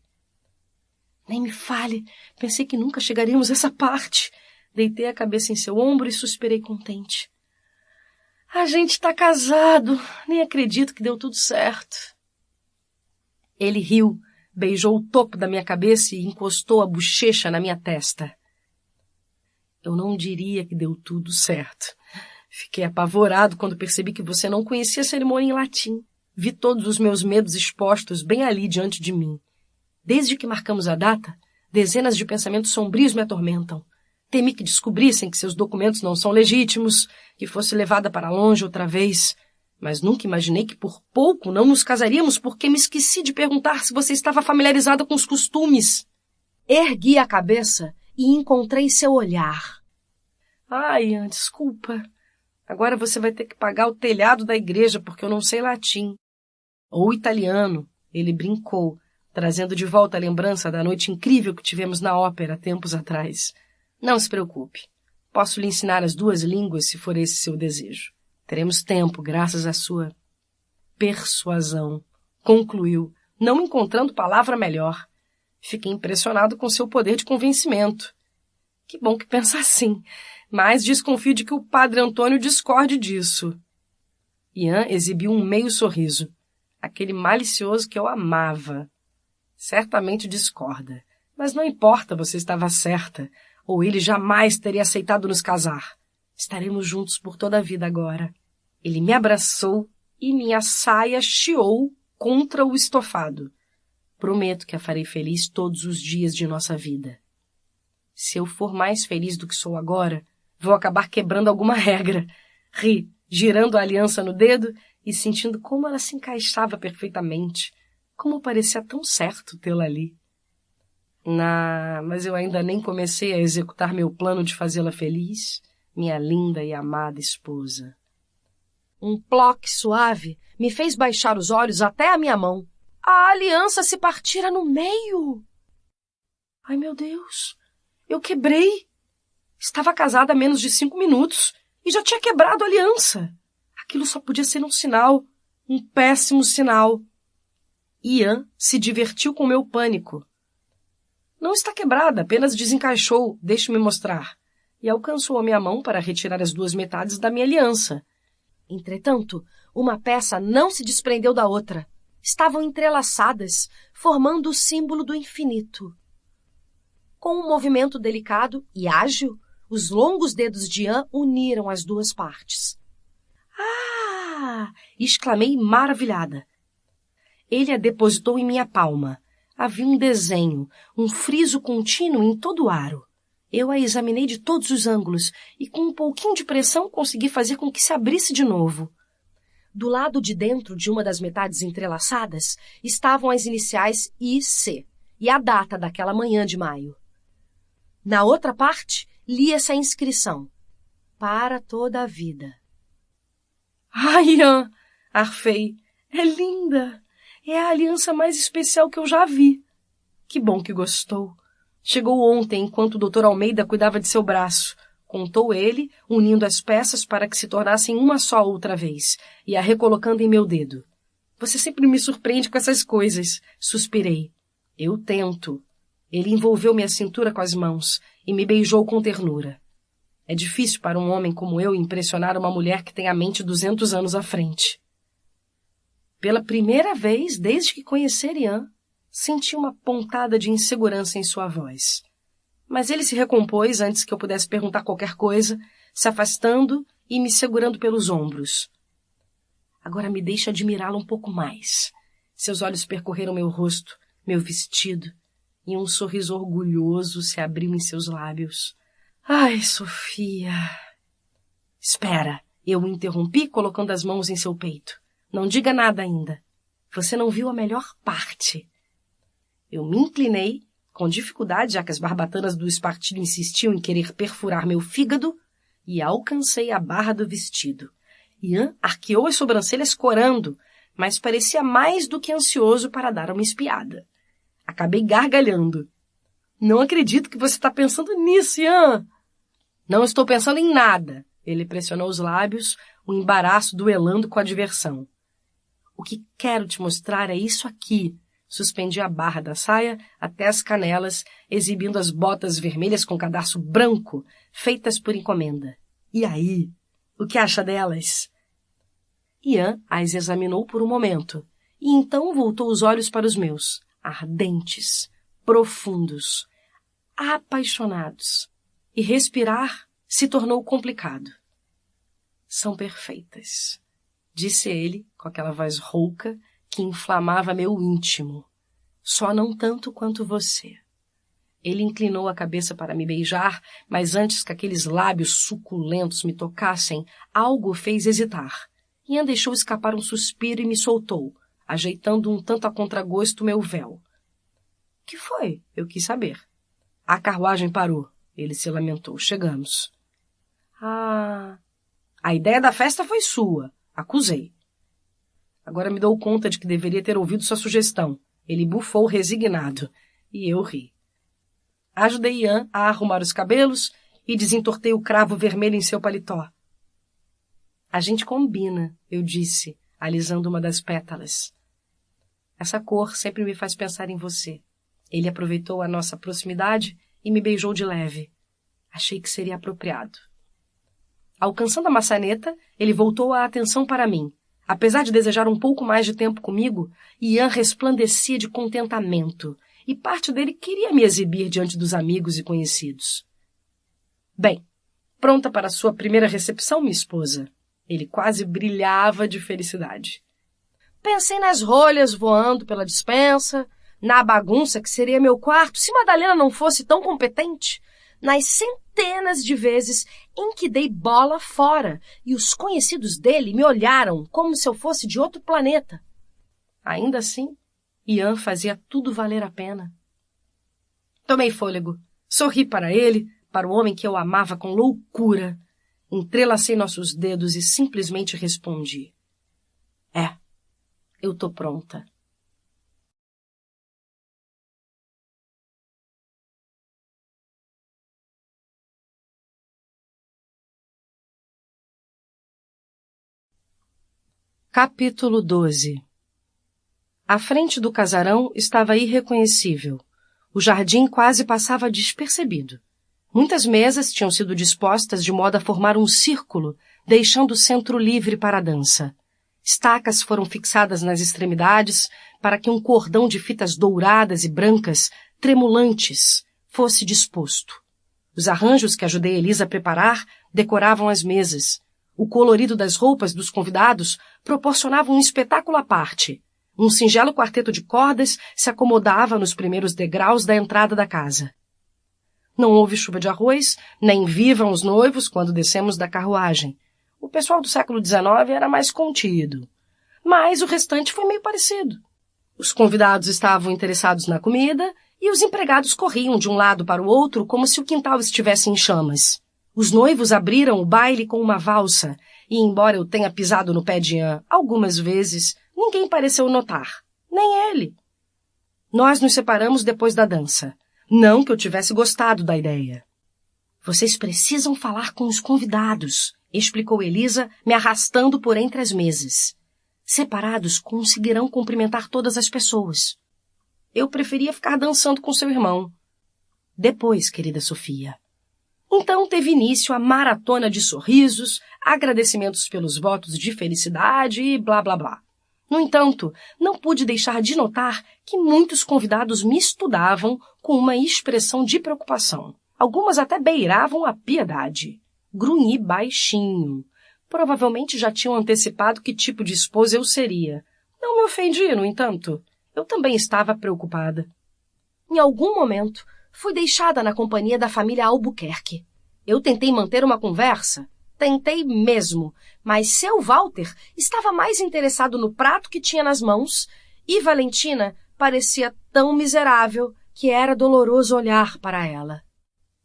Nem me fale, pensei que nunca chegaríamos a essa parte. Deitei a cabeça em seu ombro e suspirei contente. A gente tá casado, nem acredito que deu tudo certo. Ele riu, beijou o topo da minha cabeça e encostou a bochecha na minha testa. Eu não diria que deu tudo certo. Fiquei apavorado quando percebi que você não conhecia a cerimônia em latim. Vi todos os meus medos expostos bem ali diante de mim. Desde que marcamos a data, dezenas de pensamentos sombrios me atormentam. Temi que descobrissem que seus documentos não são legítimos, que fosse levada para longe outra vez. Mas nunca imaginei que por pouco não nos casaríamos porque me esqueci de perguntar se você estava familiarizada com os costumes. Ergui a cabeça e encontrei seu olhar. Ai, Ian, desculpa. Agora você vai ter que pagar o telhado da igreja porque eu não sei latim. Ou italiano, ele brincou, trazendo de volta a lembrança da noite incrível que tivemos na ópera tempos atrás. Não se preocupe. Posso lhe ensinar as duas línguas se for esse seu desejo. Teremos tempo, graças à sua persuasão. Concluiu, não encontrando palavra melhor. Fiquei impressionado com seu poder de convencimento. Que bom que pensa assim, mas desconfio de que o padre Antônio discorde disso. Ian exibiu um meio sorriso, aquele malicioso que eu amava. Certamente discorda, mas não importa, você estava certa, ou ele jamais teria aceitado nos casar. Estaremos juntos por toda a vida agora. Ele me abraçou e minha saia chiou contra o estofado. Prometo que a farei feliz todos os dias de nossa vida. Se eu for mais feliz do que sou agora, vou acabar quebrando alguma regra. Ri, girando a aliança no dedo e sentindo como ela se encaixava perfeitamente. Como parecia tão certo tê-la ali. Mas eu ainda nem comecei a executar meu plano de fazê-la feliz, minha linda e amada esposa. Um ploque suave me fez baixar os olhos até a minha mão. A aliança se partira no meio. Ai, meu Deus, eu quebrei. Estava casada há menos de 5 minutos e já tinha quebrado a aliança. Aquilo só podia ser um sinal, um péssimo sinal. Ian se divertiu com meu pânico. Não está quebrada, apenas desencaixou, deixe-me mostrar. E alcançou a minha mão para retirar as duas metades da minha aliança. Entretanto, uma peça não se desprendeu da outra. Estavam entrelaçadas, formando o símbolo do infinito. Com um movimento delicado e ágil, os longos dedos de Ian uniram as duas partes. Ah! Exclamei maravilhada. Ele a depositou em minha palma. Havia um desenho, um friso contínuo em todo o aro. Eu a examinei de todos os ângulos e com um pouquinho de pressão consegui fazer com que se abrisse de novo. Do lado de dentro de uma das metades entrelaçadas estavam as iniciais I.C. e a data daquela manhã de maio. Na outra parte, lia-se a inscrição: para toda a vida. Ai, Ian! Arfei. É linda! É a aliança mais especial que eu já vi. Que bom que gostou. Chegou ontem, enquanto o Dr. Almeida cuidava de seu braço. Contou ele, unindo as peças para que se tornassem uma só outra vez, e a recolocando em meu dedo. Você sempre me surpreende com essas coisas, suspirei. Eu tento. Ele envolveu minha cintura com as mãos e me beijou com ternura. É difícil para um homem como eu impressionar uma mulher que tem a mente 200 anos à frente. Pela primeira vez, desde que conheci Ian, senti uma pontada de insegurança em sua voz. Mas ele se recompôs antes que eu pudesse perguntar qualquer coisa, se afastando e me segurando pelos ombros. Agora me deixe admirá-lo um pouco mais. Seus olhos percorreram meu rosto, meu vestido, e um sorriso orgulhoso se abriu em seus lábios. Ai, Sofia! Espera, eu o interrompi colocando as mãos em seu peito. Não diga nada ainda. Você não viu a melhor parte. Eu me inclinei, com dificuldade, já que as barbatanas do espartilho insistiam em querer perfurar meu fígado, e alcancei a barra do vestido. Ian arqueou as sobrancelhas corando, mas parecia mais do que ansioso para dar uma espiada. Acabei gargalhando. Não acredito que você está pensando nisso, Ian. Não estou pensando em nada. Ele pressionou os lábios, o embaraço duelando com a diversão. O que quero te mostrar é isso aqui. Suspendi a barra da saia até as canelas, exibindo as botas vermelhas com cadarço branco, feitas por encomenda. E aí? O que acha delas? Ian as examinou por um momento, e então voltou os olhos para os meus, ardentes, profundos, apaixonados. E respirar se tornou complicado. São perfeitas, disse ele com aquela voz rouca que inflamava meu íntimo. Só não tanto quanto você. Ele inclinou a cabeça para me beijar, mas antes que aqueles lábios suculentos me tocassem, algo o fez hesitar. Ian deixou escapar um suspiro e me soltou, ajeitando um tanto a contragosto meu véu. — Que foi? Eu quis saber. — A carruagem parou. Ele se lamentou. Chegamos. — Ah... A ideia da festa foi sua. Acusei. Agora me dou conta de que deveria ter ouvido sua sugestão. Ele bufou resignado. E eu ri. Ajudei Ian a arrumar os cabelos e desentortei o cravo vermelho em seu paletó. A gente combina, eu disse, alisando uma das pétalas. Essa cor sempre me faz pensar em você. Ele aproveitou a nossa proximidade e me beijou de leve. Achei que seria apropriado. Alcançando a maçaneta, ele voltou a atenção para mim. Apesar de desejar um pouco mais de tempo comigo, Ian resplandecia de contentamento, e parte dele queria me exibir diante dos amigos e conhecidos. Bem, pronta para sua primeira recepção, minha esposa? Ele quase brilhava de felicidade. Pensei nas rolhas voando pela despensa, na bagunça que seria meu quarto se Madalena não fosse tão competente, nas centenas de vezes em que dei bola fora e os conhecidos dele me olharam como se eu fosse de outro planeta. Ainda assim, Ian fazia tudo valer a pena. Tomei fôlego, sorri para ele, para o homem que eu amava com loucura. Entrelacei nossos dedos e simplesmente respondi. Eu tô pronta. Capítulo 12. A frente do casarão estava irreconhecível. O jardim quase passava despercebido. Muitas mesas tinham sido dispostas de modo a formar um círculo, deixando o centro livre para a dança. Estacas foram fixadas nas extremidades para que um cordão de fitas douradas e brancas, tremulantes, fosse disposto. Os arranjos que ajudei Elisa a preparar decoravam as mesas. O colorido das roupas dos convidados proporcionava um espetáculo à parte. Um singelo quarteto de cordas se acomodava nos primeiros degraus da entrada da casa. Não houve chuva de arroz, nem vivam os noivos quando descemos da carruagem. O pessoal do século XIX era mais contido. Mas o restante foi meio parecido. Os convidados estavam interessados na comida e os empregados corriam de um lado para o outro como se o quintal estivesse em chamas. Os noivos abriram o baile com uma valsa, e embora eu tenha pisado no pé de Ian algumas vezes, ninguém pareceu notar, nem ele. Nós nos separamos depois da dança. Não que eu tivesse gostado da ideia. Vocês precisam falar com os convidados, explicou Elisa, me arrastando por entre as mesas. Separados, conseguirão cumprimentar todas as pessoas. Eu preferia ficar dançando com seu irmão. Depois, querida Sofia. Então teve início a maratona de sorrisos, agradecimentos pelos votos de felicidade e blá blá blá. No entanto, não pude deixar de notar que muitos convidados me estudavam com uma expressão de preocupação. Algumas até beiravam a piedade. Grunhi baixinho. Provavelmente já tinham antecipado que tipo de esposa eu seria. Não me ofendi, no entanto. Eu também estava preocupada. Em algum momento, fui deixada na companhia da família Albuquerque. Eu tentei manter uma conversa. Tentei mesmo, mas seu Walter estava mais interessado no prato que tinha nas mãos e Valentina parecia tão miserável que era doloroso olhar para ela.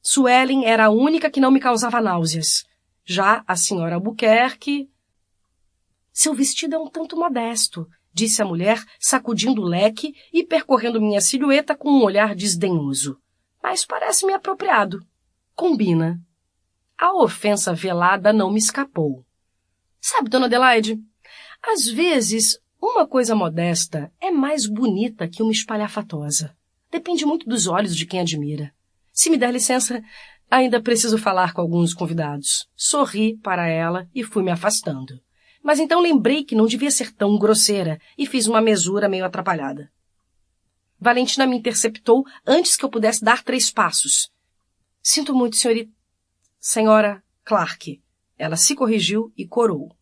Suelen era a única que não me causava náuseas. Já a senhora Albuquerque... Seu vestido é um tanto modesto, disse a mulher, sacudindo o leque e percorrendo minha silhueta com um olhar desdenhoso. Mas parece-me apropriado. Combina. A ofensa velada não me escapou. Sabe, dona Adelaide, às vezes uma coisa modesta é mais bonita que uma espalhafatosa. Depende muito dos olhos de quem admira. Se me der licença, ainda preciso falar com alguns convidados. Sorri para ela e fui me afastando. Mas então lembrei que não devia ser tão grosseira e fiz uma mesura meio atrapalhada. Valentina me interceptou antes que eu pudesse dar 3 passos. Sinto muito, senhora Clark. Ela se corrigiu e corou.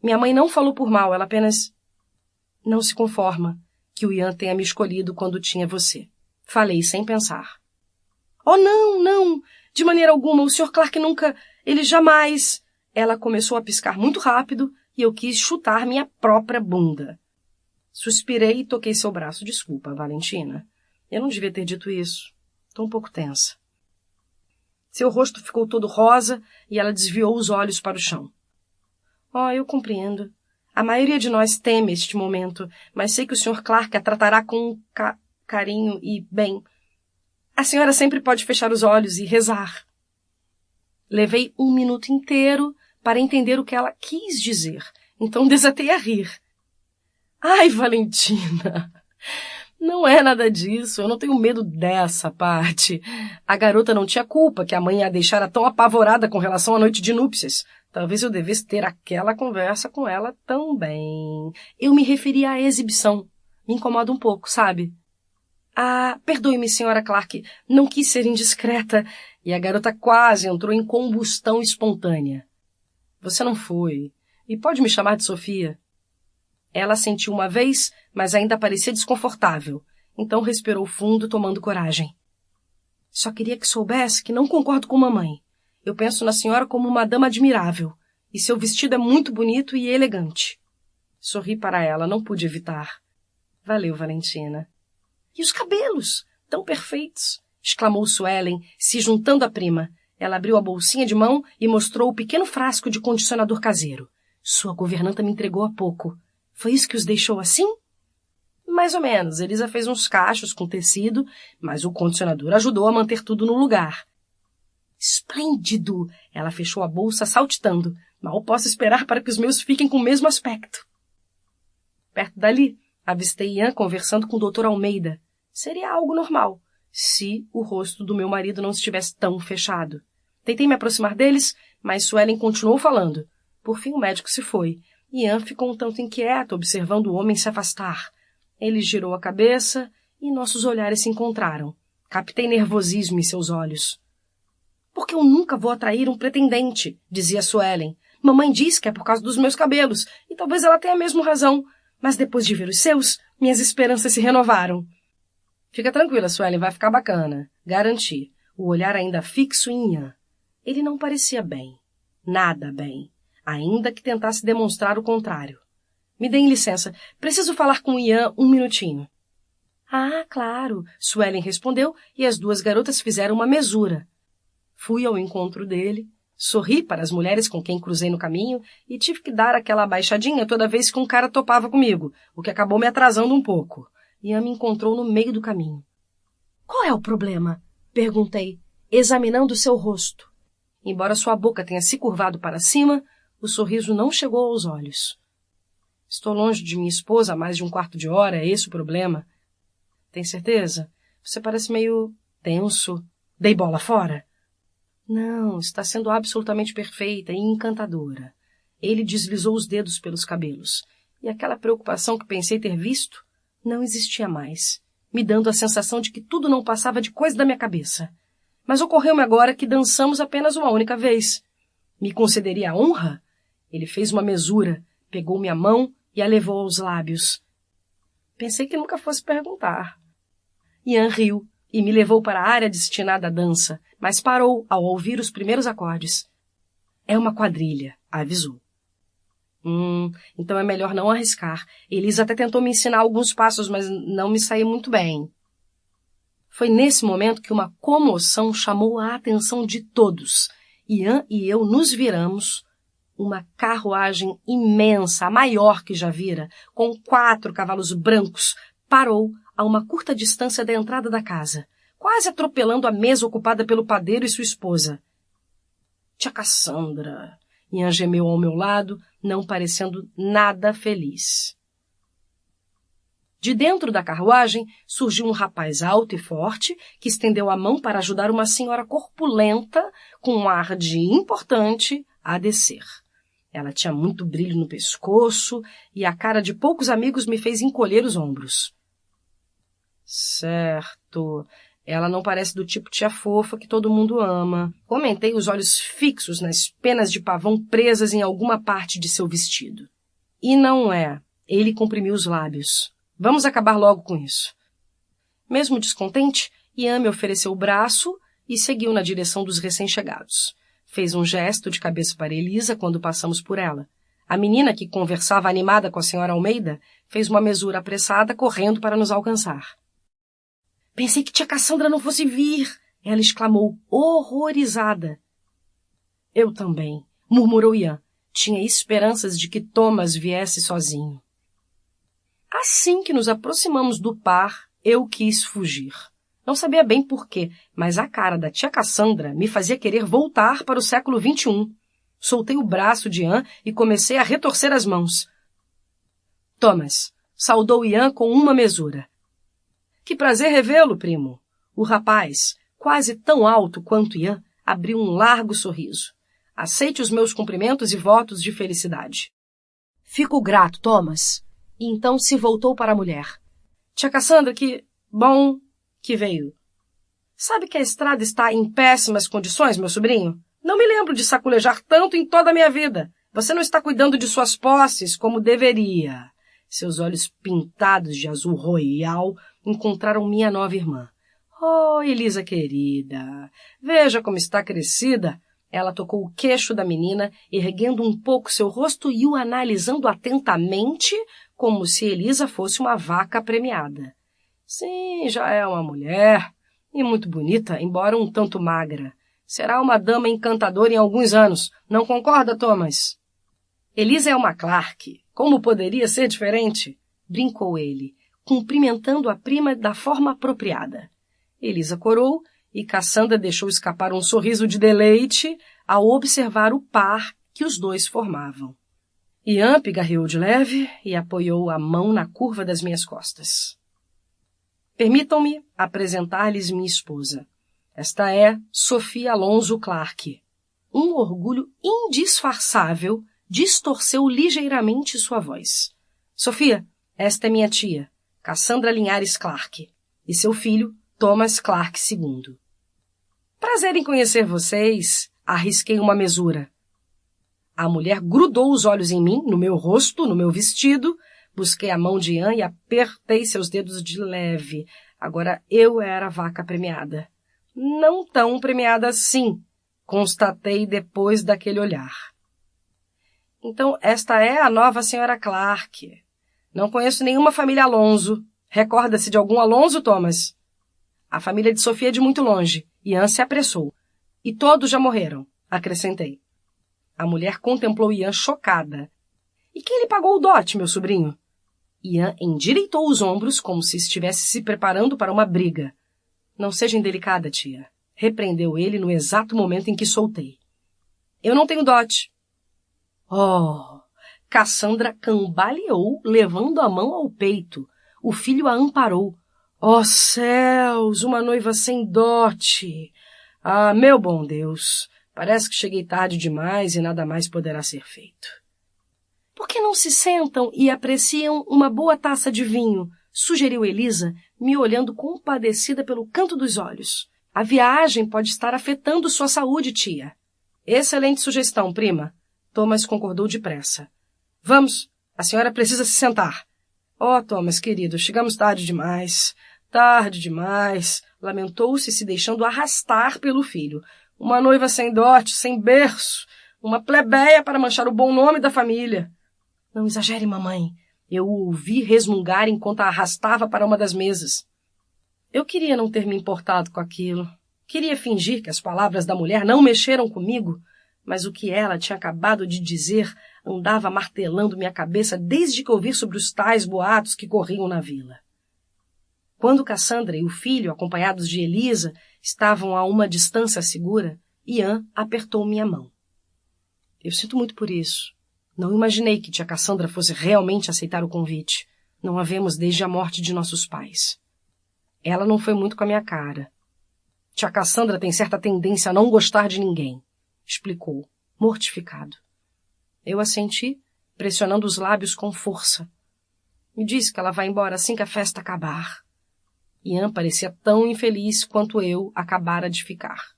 Minha mãe não falou por mal, ela apenas não se conforma que o Ian tenha me escolhido quando tinha você. Falei sem pensar. Oh, não, de maneira alguma, o Sr. Clark nunca, ele jamais... Ela começou a piscar muito rápido e eu quis chutar minha própria bunda. Suspirei e toquei seu braço. Desculpa, Valentina. Eu não devia ter dito isso. Estou um pouco tensa. Seu rosto ficou todo rosa e ela desviou os olhos para o chão. Oh, eu compreendo. A maioria de nós teme este momento, mas sei que o Sr. Clark a tratará com carinho e, bem, a senhora sempre pode fechar os olhos e rezar. Levei 1 minuto inteiro para entender o que ela quis dizer, então desatei a rir. Ai, Valentina, não é nada disso, eu não tenho medo dessa parte. A garota não tinha culpa que a mãe a deixara tão apavorada com relação à noite de núpcias. Talvez eu devesse ter aquela conversa com ela também. Eu me referia à exibição. Me incomoda um pouco, sabe? Ah, perdoe-me, senhora Clark, não quis ser indiscreta. E a garota quase entrou em combustão espontânea. Você não foi. E pode me chamar de Sofia? Ela sentiu uma vez, mas ainda parecia desconfortável. Então respirou fundo, tomando coragem. Só queria que soubesse que não concordo com mamãe. Eu penso na senhora como uma dama admirável. E seu vestido é muito bonito e elegante. Sorri para ela, não pude evitar. Valeu, Valentina. E os cabelos, tão perfeitos, exclamou Suelen, se juntando à prima. Ela abriu a bolsinha de mão e mostrou o pequeno frasco de condicionador caseiro. Sua governanta me entregou há pouco. Foi isso que os deixou assim? Mais ou menos. Elisa fez uns cachos com tecido, mas o condicionador ajudou a manter tudo no lugar. Esplêndido! Ela fechou a bolsa saltitando. Mal posso esperar para que os meus fiquem com o mesmo aspecto. Perto dali, avistei Ian conversando com o Dr. Almeida. Seria algo normal, se o rosto do meu marido não estivesse tão fechado. Tentei me aproximar deles, mas Suelen continuou falando. Por fim o médico se foi. Ian ficou um tanto inquieto, observando o homem se afastar. Ele girou a cabeça e nossos olhares se encontraram. Captei nervosismo em seus olhos. Porque eu nunca vou atrair um pretendente, dizia Suelen. Mamãe diz que é por causa dos meus cabelos, e talvez ela tenha mesmo razão. Mas depois de ver os seus, minhas esperanças se renovaram. Fica tranquila, Suelen, vai ficar bacana. Garanti. O olhar ainda fixo em Ian. Ele não parecia bem. Nada bem. Ainda que tentasse demonstrar o contrário. Me deem licença. Preciso falar com Ian 1 minutinho. Ah, claro, Suelen respondeu e as 2 garotas fizeram uma mesura. Fui ao encontro dele, sorri para as mulheres com quem cruzei no caminho e tive que dar aquela abaixadinha toda vez que um cara topava comigo, o que acabou me atrasando um pouco. Ian me encontrou no meio do caminho. Qual é o problema? Perguntei, examinando seu rosto. Embora sua boca tenha se curvado para cima, o sorriso não chegou aos olhos. Estou longe de minha esposa há mais de 1/4 de hora, é esse o problema? Tem certeza? Você parece meio tenso. Dei bola fora? Não, está sendo absolutamente perfeita e encantadora. Ele deslizou os dedos pelos cabelos, e aquela preocupação que pensei ter visto não existia mais, me dando a sensação de que tudo não passava de coisa da minha cabeça. Mas ocorreu-me agora que dançamos apenas uma única vez. Me concederia a honra? Ele fez uma mesura, pegou minha mão e a levou aos lábios. Pensei que nunca fosse perguntar. Ian riu e me levou para a área destinada à dança, mas parou ao ouvir os primeiros acordes. É uma quadrilha, avisou. Então é melhor não arriscar. Elisa até tentou me ensinar alguns passos, mas não me saiu muito bem. Foi nesse momento que uma comoção chamou a atenção de todos. Ian e eu nos viramos. Uma carruagem imensa, a maior que já vira, com 4 cavalos brancos, parou a uma curta distância da entrada da casa, quase atropelando a mesa ocupada pelo padeiro e sua esposa. Tia Cassandra! Ian gemeu ao meu lado, não parecendo nada feliz. De dentro da carruagem surgiu um rapaz alto e forte que estendeu a mão para ajudar uma senhora corpulenta, com um ar de importante, a descer. Ela tinha muito brilho no pescoço e a cara de poucos amigos me fez encolher os ombros. Certo, ela não parece do tipo tia fofa que todo mundo ama. Comentei, os olhos fixos nas penas de pavão presas em alguma parte de seu vestido. E não é. Ele comprimiu os lábios. Vamos acabar logo com isso. Mesmo descontente, Ian me ofereceu o braço e seguiu na direção dos recém-chegados. Fez um gesto de cabeça para Elisa quando passamos por ela. A menina, que conversava animada com a senhora Almeida, fez uma mesura apressada, correndo para nos alcançar. Pensei que tia Cassandra não fosse vir, ela exclamou, horrorizada. Eu também, murmurou Ian. Tinha esperanças de que Thomas viesse sozinho. Assim que nos aproximamos do par, eu quis fugir. Não sabia bem por quê, mas a cara da tia Cassandra me fazia querer voltar para o século XXI. Soltei o braço de Ian e comecei a retorcer as mãos. Thomas, saudou Ian com uma mesura. Que prazer revê-lo, primo. O rapaz, quase tão alto quanto Ian, abriu um largo sorriso. Aceite os meus cumprimentos e votos de felicidade. Fico grato, Thomas. E então se voltou para a mulher. Tia Cassandra, que bom que veio. Sabe que a estrada está em péssimas condições, meu sobrinho? Não me lembro de saculejar tanto em toda a minha vida. Você não está cuidando de suas posses como deveria. Seus olhos pintados de azul royal encontraram minha nova irmã. Oh, Elisa querida, veja como está crescida. Ela tocou o queixo da menina, erguendo um pouco seu rosto e o analisando atentamente, como se Elisa fosse uma vaca premiada. Sim, já é uma mulher, e muito bonita, embora um tanto magra. Será uma dama encantadora em alguns anos, não concorda, Thomas? Elisa é uma Clark. Como poderia ser diferente? Brincou ele, cumprimentando a prima da forma apropriada. Elisa corou e Cassandra deixou escapar um sorriso de deleite ao observar o par que os dois formavam. Ian pigarreou de leve e apoiou a mão na curva das minhas costas. Permitam-me apresentar-lhes minha esposa. Esta é Sophia Alonso Clark. Um orgulho indisfarçável distorceu ligeiramente sua voz. Sophia, esta é minha tia, Cassandra Linhares Clark, e seu filho, Thomas Clark II. Prazer em conhecer vocês, arrisquei uma mesura. A mulher grudou os olhos em mim, no meu rosto, no meu vestido. Busquei a mão de Ian e apertei seus dedos de leve. Agora eu era a vaca premiada. Não tão premiada assim, constatei depois daquele olhar. Então, esta é a nova senhora Clark. Não conheço nenhuma família Alonso. Recorda-se de algum Alonso, Thomas? A família de Sofia é de muito longe. Ian se apressou. E todos já morreram, acrescentei. A mulher contemplou Ian chocada. E quem lhe pagou o dote, meu sobrinho? Ian endireitou os ombros como se estivesse se preparando para uma briga. Não seja indelicada, tia. Repreendeu ele no exato momento em que soltei. Eu não tenho dote. Oh! Cassandra cambaleou, levando a mão ao peito. O filho a amparou. Oh, céus! Uma noiva sem dote! Ah, meu bom Deus! Parece que cheguei tarde demais e nada mais poderá ser feito. Por que não se sentam e apreciam uma boa taça de vinho? Sugeriu Elisa, me olhando compadecida pelo canto dos olhos. A viagem pode estar afetando sua saúde, tia. Excelente sugestão, prima. Thomas concordou depressa. Vamos, a senhora precisa se sentar. Oh, Thomas, querido, chegamos tarde demais. Tarde demais. Lamentou-se, se deixando arrastar pelo filho. Uma noiva sem dote, sem berço. Uma plebeia para manchar o bom nome da família. Não exagere, mamãe. Eu o ouvi resmungar enquanto a arrastava para uma das mesas. Eu queria não ter me importado com aquilo. Queria fingir que as palavras da mulher não mexeram comigo, mas o que ela tinha acabado de dizer andava martelando minha cabeça desde que ouvi sobre os tais boatos que corriam na vila. Quando Cassandra e o filho, acompanhados de Elisa, estavam a uma distância segura, Ian apertou minha mão. Eu sinto muito por isso. Não imaginei que tia Cassandra fosse realmente aceitar o convite. Não a vemos desde a morte de nossos pais. Ela não foi muito com a minha cara. Tia Cassandra tem certa tendência a não gostar de ninguém, explicou, mortificado. Eu assenti, pressionando os lábios com força. Me disse que ela vai embora assim que a festa acabar. Ian parecia tão infeliz quanto eu acabara de ficar.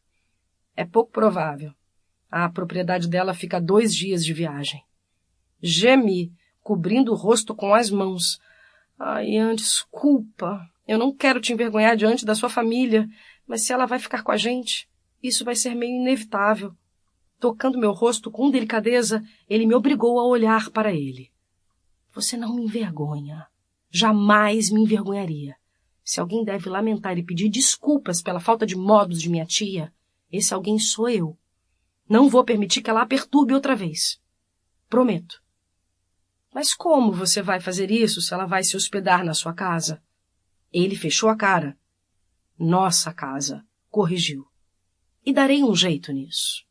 É pouco provável. A propriedade dela fica a 2 dias de viagem. Gemi, cobrindo o rosto com as mãos. Ian, desculpa. Eu não quero te envergonhar diante da sua família, mas se ela vai ficar com a gente, isso vai ser meio inevitável. Tocando meu rosto com delicadeza, ele me obrigou a olhar para ele. Você não me envergonha. Jamais me envergonharia. Se alguém deve lamentar e pedir desculpas pela falta de modos de minha tia, esse alguém sou eu. Não vou permitir que ela a perturbe outra vez. Prometo. Mas como você vai fazer isso se ela vai se hospedar na sua casa? Ele fechou a cara. Nossa casa, corrigiu. E darei um jeito nisso.